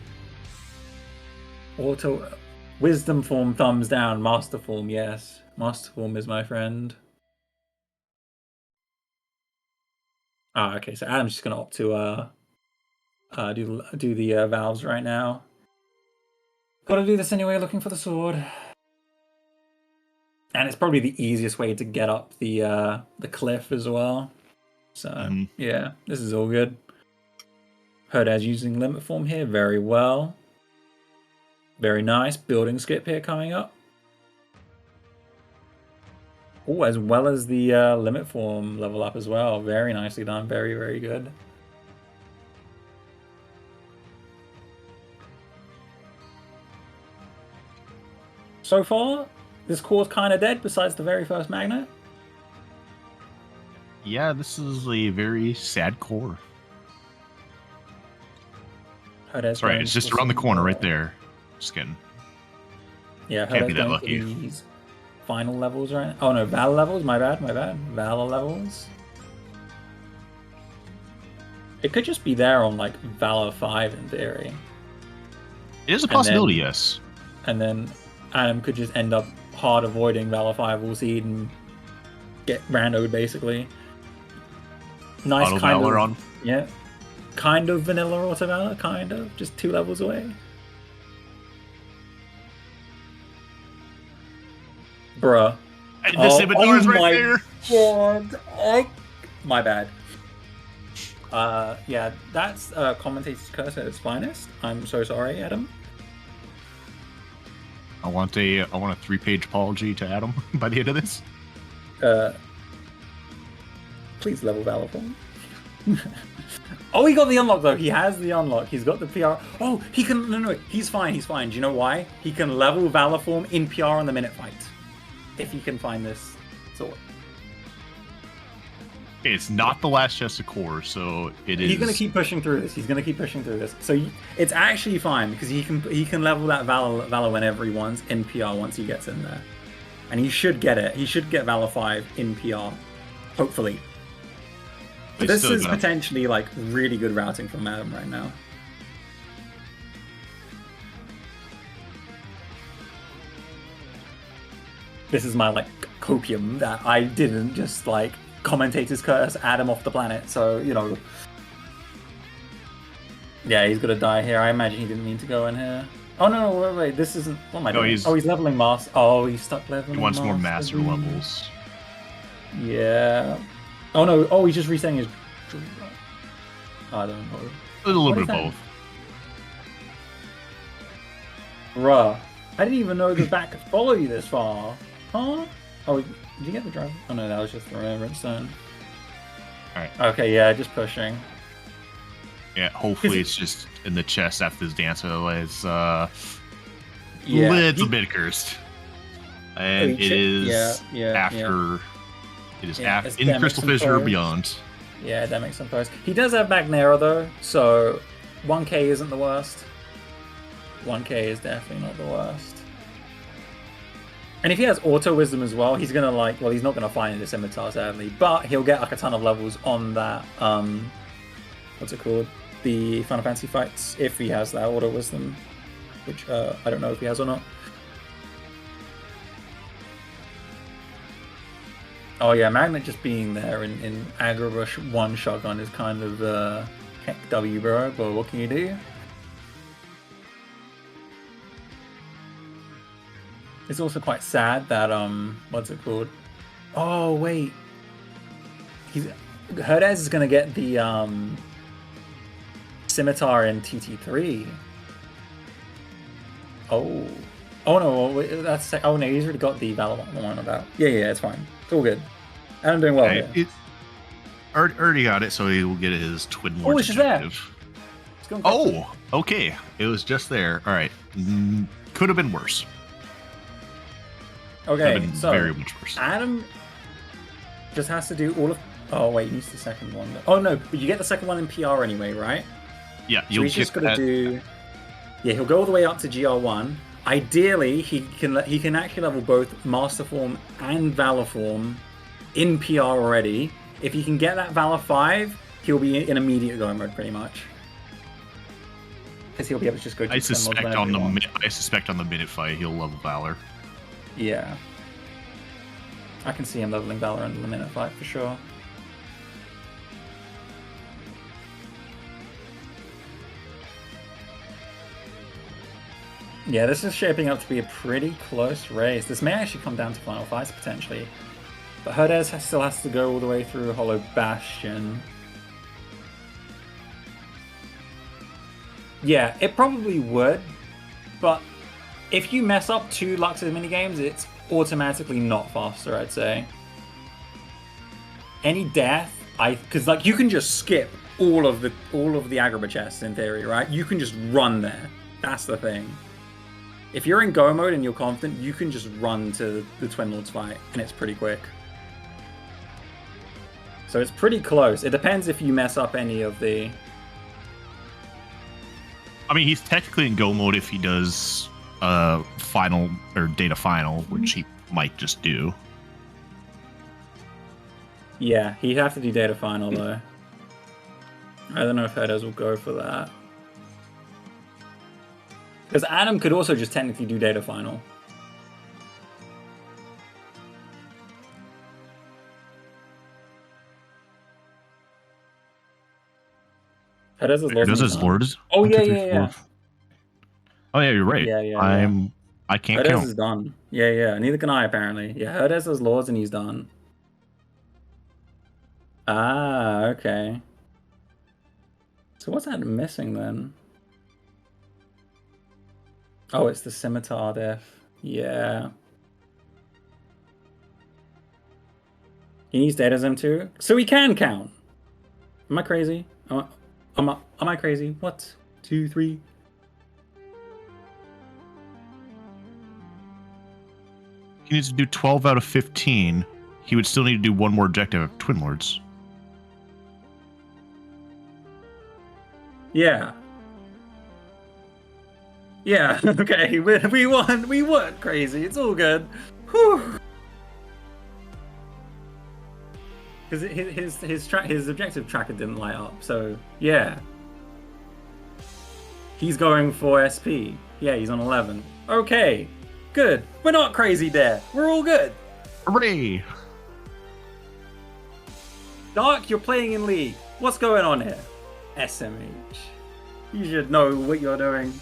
Auto wisdom form, thumbs down. Master form, yes. Master form is my friend. Ah, okay. So Adam's just gonna opt to do the valves right now. Gotta do this anyway. Looking for the sword, and it's probably the easiest way to get up the cliff as well. So yeah, this is all good. LittleHerdez using limit form here very well. Very nice. Building skip here coming up. Oh, as well as the limit form level up as well. Very nicely done. Very, very good. So far, this core's kind of dead besides the very first magnet. Yeah, this is a very sad core. That's right, it's just around the corner right there. Just kidding. Yeah, can't be that lucky. These final levels right now. Oh no, Valor levels, my bad. Valor levels. It could just be there on like Valor 5 in theory. It is a possibility, yes. And then Adam could just end up hard avoiding Valor 5 all seed and get randoed basically. Nice Auto kind Valor of on. Yeah. Kind of vanilla Auto Valor, kind of. Just 2 levels away. Bruh. And the scimitar's right there. God. Oh, my bad. Yeah, that's commentator's curse at its finest. I'm so sorry, Adam. I want a 3-page apology to Adam by the end of this. Please level Valor form. Oh, he got the unlock though. He has the unlock. He's got the PR. Oh, he can. No. He's fine. He's fine. Do you know why? He can level Valor form in PR on the minute fight. If he can find this sword. It's not the last chest of core, so it is. He's gonna keep pushing through this. So it's actually fine because he can level that Valor whenever he wants in PR once he gets in there, and he should get it. He should get Valor 5 in PR, hopefully. But this is potentially like really good routing from Adam right now. This is my like copium that I didn't just like commentator's curse Adam off the planet. So you know, yeah, he's gonna die here. I imagine he didn't mean to go in here. Oh no, wait, this isn't. What am I doing? He's leveling master. Oh, he's stuck leveling. He wants more master levels. Yeah. Oh no. Oh, he's just resetting his. I don't know. A little bit of both. Bruh, I didn't even know the back could follow you this far. Huh? Oh, did you get the drive? Oh no, that was just the remembrance zone. Alright. Okay, yeah, just pushing. Yeah, hopefully it's just in the chest after this dance. Otherwise, Yeah, it's a bit cursed. And it is after. It is it's in Crystal Fissure or beyond. Yeah, that makes some post. He does have Magnera though, so 1k isn't the worst. 1k is definitely not the worst. And if he has Auto Wisdom as well, he's gonna like, well, he's not gonna find the Scimitar sadly, but he'll get like a ton of levels on that. What's it called? The Final Fantasy fights if he has that Auto Wisdom, which I don't know if he has or not. Oh yeah, Magnet just being there in Agrabah 1 shotgun is kind of heck W, bro, but what can you do? It's also quite sad that what's it called? Oh wait, Herdez is gonna get the Scimitar in TT3. Oh no, that's oh no, he's already got the Valor one about. Yeah, it's fine. It's all good. I'm doing well here. Already got it, so he will get his Twin Lords objective. Oh, okay. It was just there. All right. Could have been worse. Okay, so very much worse. Adam just has to do all of. Oh wait, he needs the second one. Oh no, but you get the second one in PR anyway, right? Yeah, so he's just got to do. Yeah, he'll go all the way up to GR1. Ideally, he can actually level both Master Form and Valor Form in PR already. If he can get that Valor 5, he'll be in immediate go mode pretty much. Because he'll be able to just go. I suspect on the minute fight he'll level Valor. Yeah, I can see him leveling Valor under the minute fight for sure. Yeah, this is shaping up to be a pretty close race. This may actually come down to final fights potentially. But Herdez still has to go all the way through Hollow Bastion. Yeah, it probably would. But if you mess up 2 Lux's minigames, it's automatically not faster, I'd say. Any death, because like you can just skip all of the Agrabah chests in theory, right? You can just run there. That's the thing. If you're in go mode and you're confident, you can just run to the Twin Lords fight, and it's pretty quick. So it's pretty close. It depends if you mess up any of the... I mean, he's technically in go mode if he does final or data final, which he might just do. Yeah, he'd have to do data final though. I don't know if Herdez will go for that. Because Adam could also just technically do data final. Herdez is Lords. Oh yeah. Oh yeah, you're right. I can't count. Herdez is done. Yeah. Neither can I apparently. Yeah, Herdez has Lords and he's done. Ah, okay. So what's that missing then? Oh, it's the Scimitar diff. Yeah. He needs Data Zim too? So he can count. Am I crazy? Am I crazy? What? 2, 3. He needs to do 12 out of 15. He would still need to do 1 more objective of Twin Lords. Yeah. Yeah, okay, we won. We weren't crazy. It's all good. Whew. Because his objective tracker didn't light up, so yeah. He's going for SP. Yeah, he's on 11. Okay, good. We're not crazy there. We're all good. Hooray! Dark, you're playing in League. What's going on here? SMH. You should know what you're doing.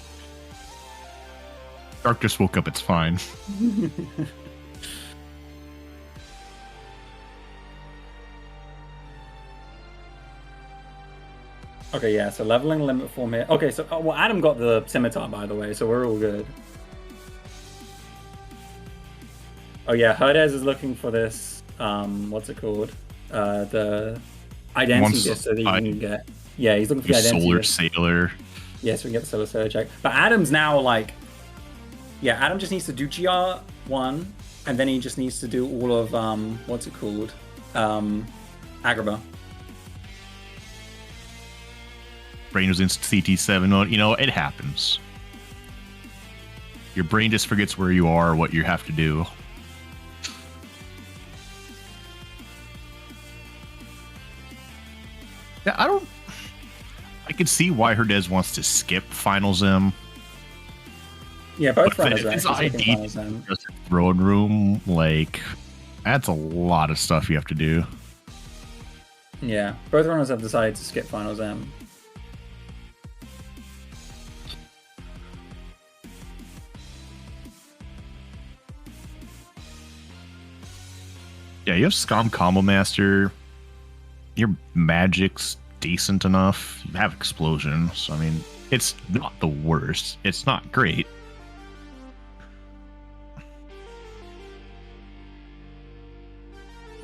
Dark just woke up, it's fine. Okay, yeah, so leveling limit form here. Okay, so well, Adam got the Scimitar, by the way, so we're all good. Oh yeah, Herdez is looking for this, what's it called? The identity disc so that you can get... Yeah, he's looking for The the identity Solar disc. Sailor. Yeah, so we can get the Solar Sailor check. But Adam's now like, yeah, Adam just needs to do GR1, and then he just needs to do all of what's it called, Agrabah. Brain was in CT7. You know, it happens. Your brain just forgets where you are, what you have to do. Yeah, I could see why Herdez wants to skip Finals M. Yeah, both But runners if are it's actually skipping ID Finals M. just a throne room, like, that's a lot of stuff you have to do. Yeah, both runners have decided to skip Finals M. Yeah, you have Scum Combo Master. Your magic's decent enough. You have explosions. I mean, it's not the worst. It's not great.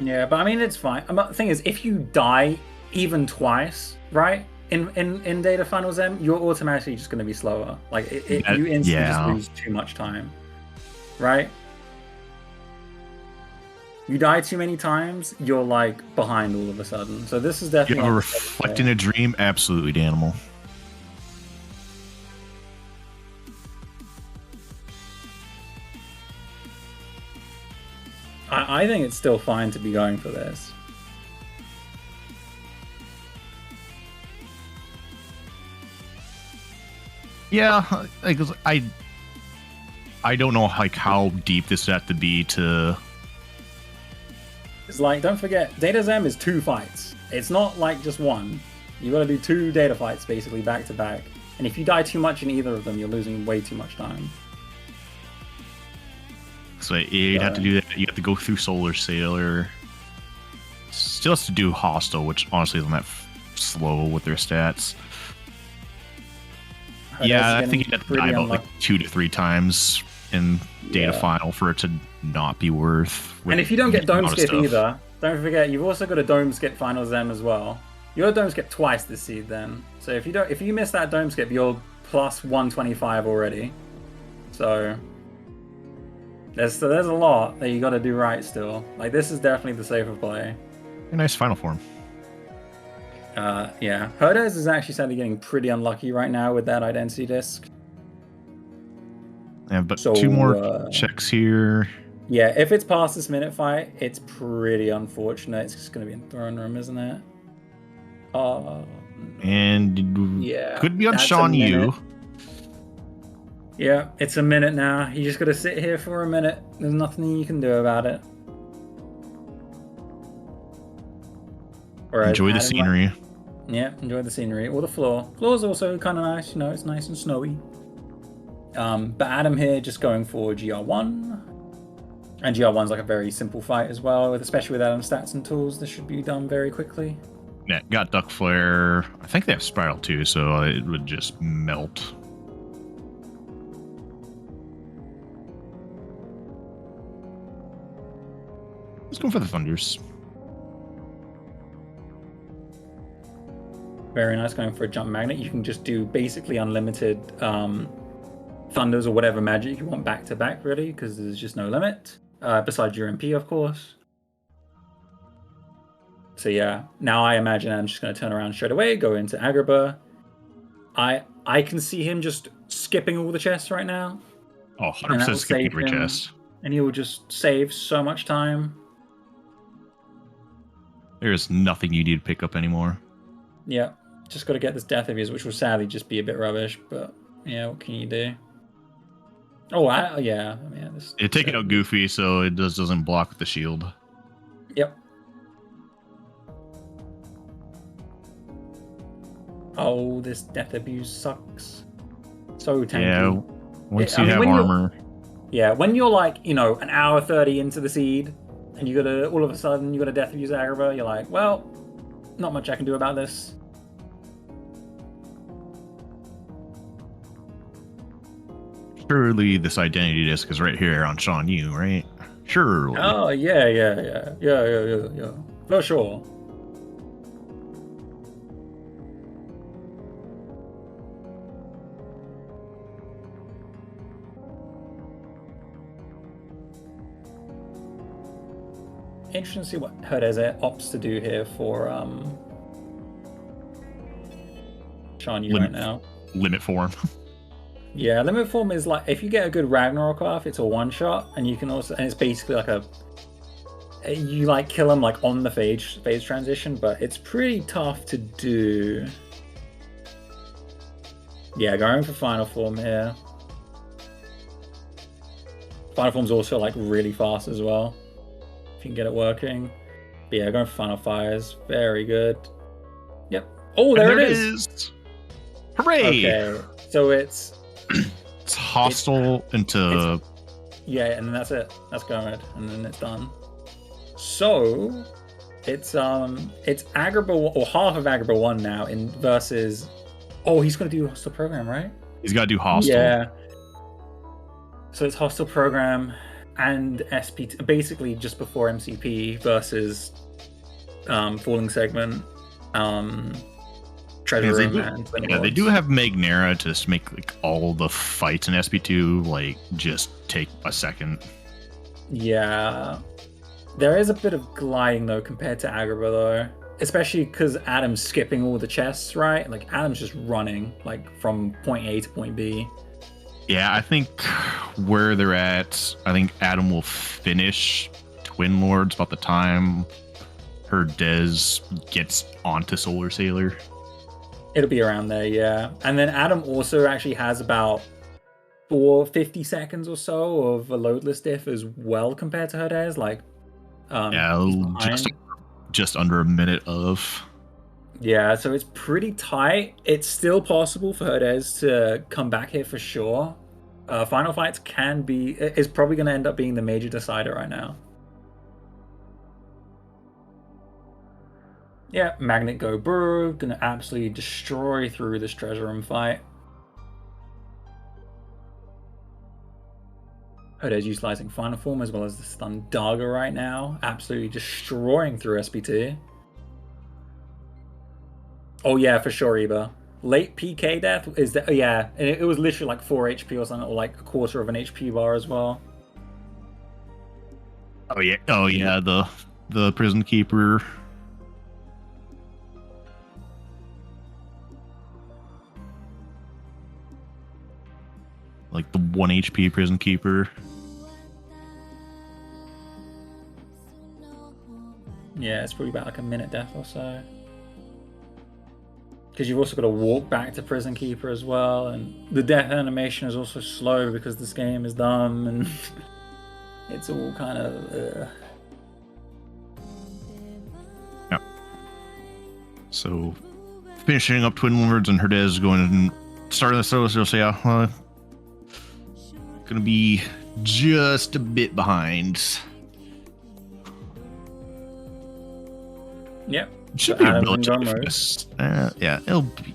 Yeah, but I mean, it's fine. The thing is, if you die even twice, right, in Data Finals M, you're automatically just going to be slower. Like, you instantly just lose too much time, right? You die too many times, you're like behind all of a sudden. So this is definitely. You have a Reflecting a Dream? Absolutely, Danimal. I think it's still fine to be going for this. Yeah, like I don't know like how deep this had to be to. It's like, don't forget, Data's M is 2 fights. It's not like just one. You got to do 2 data fights basically back to back. And if you die too much in either of them, you're losing way too much time. So you'd have to do that. You have to go through Solar Sailor. Still has to do Hostile, which honestly isn't that slow with their stats. Yeah, I think you'd have to die about like 2 to 3 times in Data Final for it to not be worth. And if you don't get Dome Skip either, don't forget you've also got a Dome Skip Finals M as well. You're Dome Skip twice this seed then. So if you miss that Dome Skip, you're plus 125 already. So there's a lot that you got to do right still. Like, this is definitely the safer play. A nice final form. Yeah, Herdez is actually sadly getting pretty unlucky right now with that identity disc. Yeah, but 2 more checks here. Yeah, if it's past this minute fight, it's pretty unfortunate. It's just going to be in Throne Room, isn't it? And yeah, could be on Sean Yu. Yeah, it's a minute now. You just got to sit here for a minute. There's nothing you can do about it. Enjoy the scenery. Yeah, enjoy the scenery. Or the floor. Floor's also kind of nice, you know, it's nice and snowy. But Adam here just going for GR1. And GR1's like a very simple fight as well, especially with Adam's stats and tools. This should be done very quickly. Yeah, got Duck Flare. I think they have Spiral too, so it would just melt. Let's go for the Thunders. Very nice, going for a Jump Magnet. You can just do basically unlimited Thunders or whatever magic you want back to back, really, because there's just no limit. Besides your MP, of course. So yeah, now I imagine I'm just going to turn around straight away, go into Agrabah. I can see him just skipping all the chests right now. Oh, 100% skipping every chest. And he will just save so much time. There's nothing you need to pick up anymore. Yeah, just got to get this Death of his, which will sadly just be a bit rubbish, but yeah, what can you do? Oh, yeah. You're taking out Goofy, so it doesn't block with the shield. Yep. Oh, this Death Abuse sucks. So tanky. Yeah, once you have armor. Yeah, when you're like, you know, an hour 30 into the seed, and you gotta, all of a sudden, you got a Death Abuse Agrabah, you're like, well, not much I can do about this. Surely this identity disc is right here on Sean Yu, right? Surely. Oh, yeah. For sure. interesting to see what Herdez opts to do here for Sean Yu right now. Limit form. Yeah, limit form is like if you get a good Ragnarok off, it's a one shot, and you can also, and it's basically like you like kill him like on the phase transition, but it's pretty tough to do. Yeah, going for final form here. Final form's also like really fast as well, if you can get it working. But yeah, going for final fires, very good. Yep. Oh, there it is. Hooray! Okay, so it's hostile into. Yeah, and then that's it. That's going, and then it's done. So it's Agrabah or half of Agrabah 1 now in versus. Oh, he's gonna do hostile program, right? He's got to do hostile. Yeah. So it's hostile program and SPT, basically just before MCP versus falling segment, treasure room, and they do have Magnera to make like all the fights in SP2 like just take a second. Yeah, there is a bit of gliding though compared to Agrabah though, especially because Adam's skipping all the chests, right? Like Adam's just running like from point A to point B. Yeah, I think where they're at, I think Adam will finish Twin Lords about the time Herdez gets onto Solar Sailor. It'll be around there, yeah. And then Adam also actually has about 50 seconds or so of a loadless diff as well compared to Herdez. Like, just under a minute of. Yeah, so it's pretty tight. It's still possible for Herdez to come back here for sure. Final fights is probably going to end up being the major decider right now. Yeah, Magnet Go Brew, gonna absolutely destroy through this treasure room fight. Herdez utilizing Final Form as well as the Stun Dagger right now, absolutely destroying through SPT. Oh yeah, for sure, Eba. Late PK death is that? Yeah, and it was literally like 4 HP or something, or like a quarter of an HP bar as well. Oh yeah, the Prison Keeper. Like the 1 HP Prison Keeper. Yeah, it's probably about like a minute death or so. Because you've also got to walk back to Prison Keeper as well, and the death animation is also slow because this game is dumb, and it's all kind of. Yeah. So, finishing up Twin Lords and Herdez going and starting the solo, so yeah, gonna be just a bit behind. Yep. Should be relatively fast. Yeah, it'll be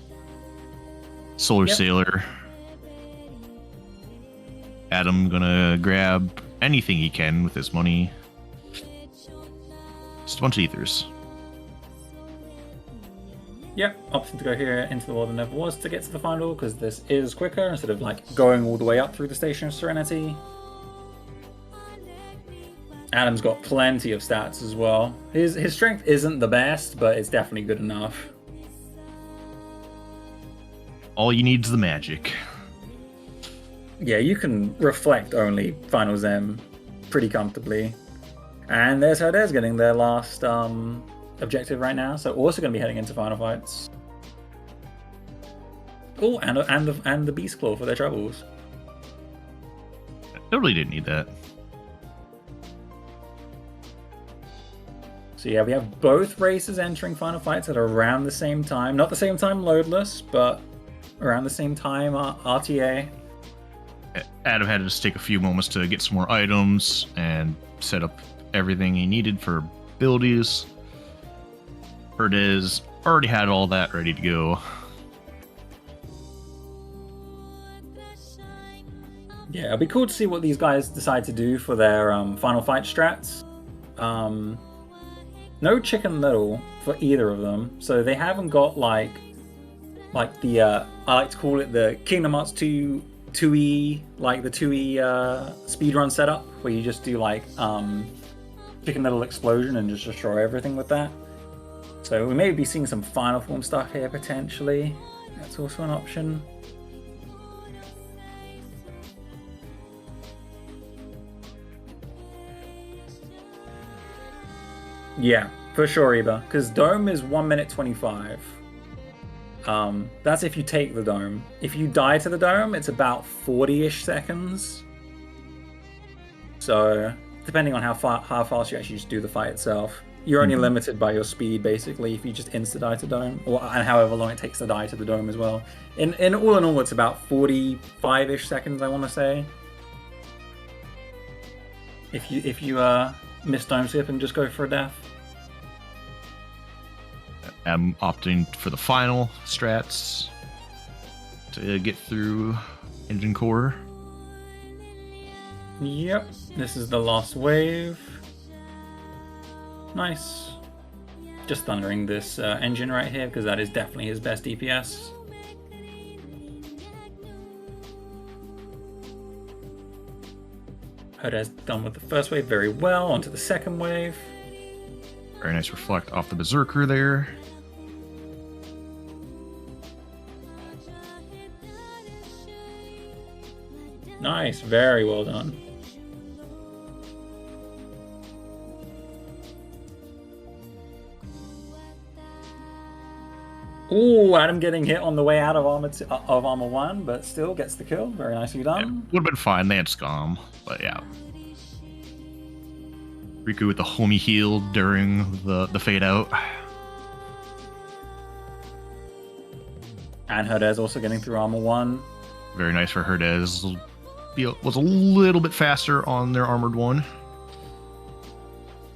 Solar Sailor. Adam gonna grab anything he can with his money. Just a bunch of ethers. Yep, opting to go here into the world that never was to get to the final because this is quicker instead of like going all the way up through the Station of Serenity. Adam's got plenty of stats as well. His strength isn't the best, but it's definitely good enough. All you need is the magic. Yeah, you can reflect only Final Zem pretty comfortably. And there's Herdez getting their last objective right now, so also going to be heading into final fights. Oh, and the Beast Claw for their troubles. I really didn't need that. So yeah, we have both races entering final fights at around the same time. Not the same time loadless, but around the same time RTA. Adam had to just take a few moments to get some more items and set up everything he needed for abilities. Herdez already had all that ready to go. Yeah, it'll be cool to see what these guys decide to do for their final fight strats. No Chicken Little for either of them, so they haven't got like the I like to call it the Kingdom Hearts 2E, like the 2E speedrun setup, where you just do like chicken little explosion and just destroy everything with that. So we may be seeing some final form stuff here potentially. That's also an option. Yeah, for sure, Eva. Because Dome is 1 minute 25. That's if you take the Dome. If you die to the Dome, it's about 40-ish seconds. So, depending on how fast you actually just do the fight itself, you're only limited by your speed, basically, if you just insta-die to Dome, and however long it takes to die to the Dome as well. In all, it's about 45-ish seconds, I want to say. If you miss Dome skip and just go for a death. I'm opting for the final strats to get through engine core. Yep, this is the last wave. Nice. Just thundering this engine right here because that is definitely his best DPS. Herdez done with the first wave very well. Onto the second wave. Very nice reflect off the Berserker there. Nice, very well done. Ooh, Adam getting hit on the way out of armor 1, but still gets the kill. Very nicely done. Yeah, would have been fine. They had Scum, but yeah. Riku with the homie heal during the fade out. And Herdez also getting through armor 1. Very nice for Herdez. Was a little bit faster on their armored 1.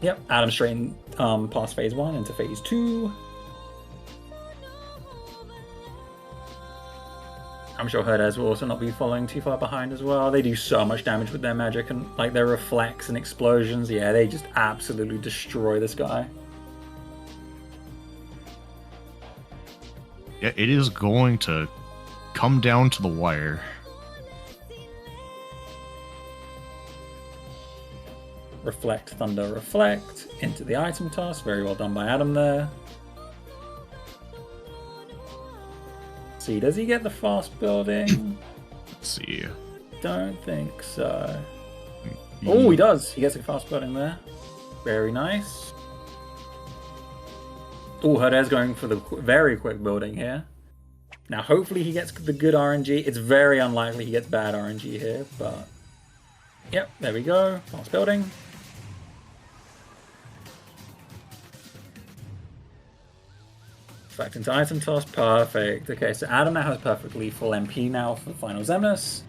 Yep, Adam straight past phase 1 into phase 2. I'm sure Herdez will also not be following too far behind as well. They do so much damage with their magic and like their reflects and explosions. Yeah, they just absolutely destroy this guy. Yeah, it is going to come down to the wire. Reflect, Thunder, Reflect into the item toss. Very well done by Adam there. See, does he get the fast building? Let's see. Don't think so. Oh, he does. He gets a fast building there. Very nice. Oh, Herdez going for the very quick building here. Now, hopefully he gets the good RNG. It's very unlikely he gets bad RNG here, but... Yep, there we go. Fast building. Back into item toss, perfect. Okay, so Adam now has perfectly full MP now for the final Xemnas.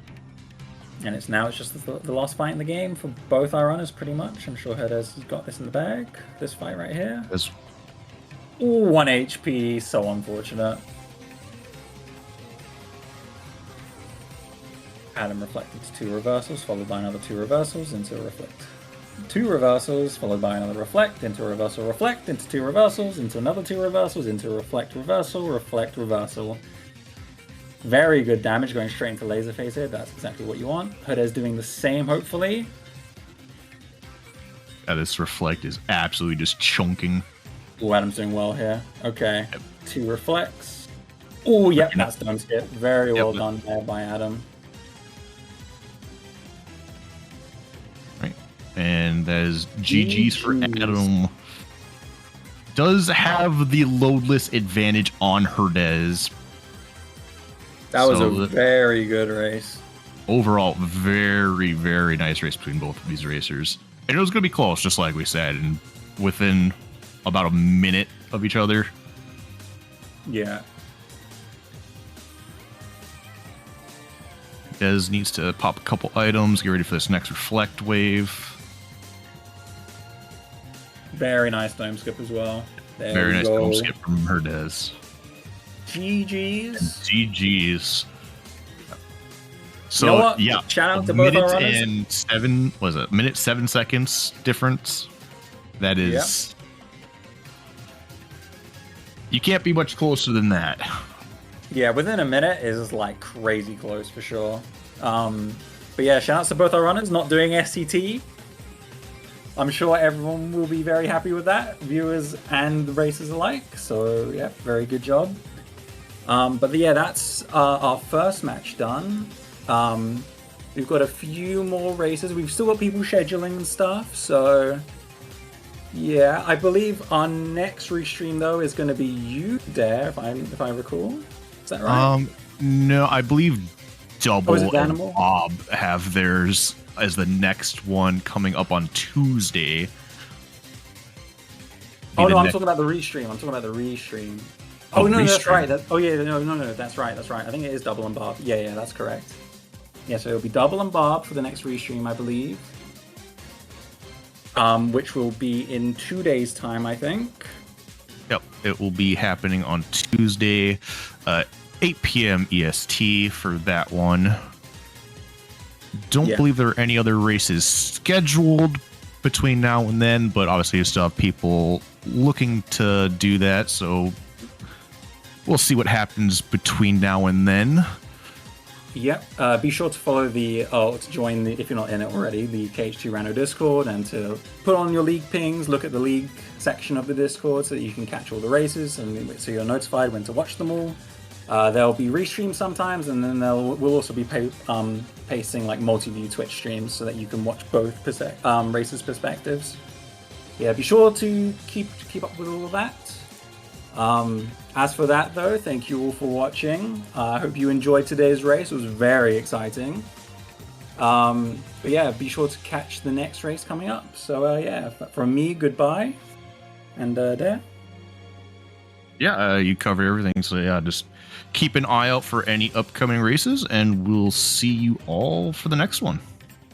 And it's just the last fight in the game for both our runners, pretty much. I'm sure Herdez has got this in the bag. This fight right here. Ooh, 1 HP, so unfortunate. Adam reflected to 2 reversals, followed by another 2 reversals into a reflect. 2 reversals, followed by another reflect, into a reversal, reflect, into 2 reversals, into another 2 reversals, into a reflect, reversal, reflect, reversal. Very good damage going straight into laser phase here. That's exactly what you want. Herdez doing the same, hopefully. Yeah, this reflect is absolutely just chunking. Oh, Adam's doing well here. Okay, yep. 2 reflects. Oh, yep, that's done skip. Very well done there by Adam. And that is GG's for Adam. Does have the loadless advantage on Herdez. That was a very good race. Overall, very, very nice race between both of these racers. And it was going to be close, just like we said, and within about a minute of each other. Yeah. Dez needs to pop a couple items, get ready for this next reflect wave. Very nice dome skip as well. Very nice dome skip from Herdez. GG's. GG's. So, you know what? Yeah. Shout out to both our runners. Minute 7 seconds difference. That is... Yep. You can't be much closer than that. Yeah, within a minute is like crazy close for sure. But yeah, shout out to both our runners not doing SCT. I'm sure everyone will be very happy with that, viewers and the racers alike. So yeah, very good job. But yeah, that's our first match done. We've got a few more races. We've still got people scheduling and stuff. So yeah, I believe our next restream though is going to be you, Dare, if I recall. Is that right? No, I believe Double and Danimal? Bob have theirs as the next one coming up on Tuesday. Oh no, I'm talking about the restream. Oh no, that's right. No, that's right. I think it is Double and Bob. Yeah, that's correct. Yeah, so it'll be Double and Bob for the next restream, I believe. Which will be in 2 days' time, I think. Yep, it will be happening on Tuesday, 8 p.m. EST for that one. Don't believe there are any other races scheduled between now and then, but obviously you still have people looking to do that, so we'll see what happens between now and then. Yep. Be sure to follow to join if you're not in it already, the KH2Rando Discord, and to put on your league pings, look at the league section of the Discord so that you can catch all the races, and so you're notified when to watch them all. There'll be restreams sometimes, and then we'll also be pasting like multi-view Twitch streams so that you can watch both races' perspectives. Yeah, be sure to keep up with all of that. As for that though, thank you all for watching. I hope you enjoyed today's race. It was very exciting. But yeah, be sure to catch the next race coming up. So yeah, from me, goodbye. And Dare? Yeah, you cover everything. So yeah, just keep an eye out for any upcoming races, and we'll see you all for the next one.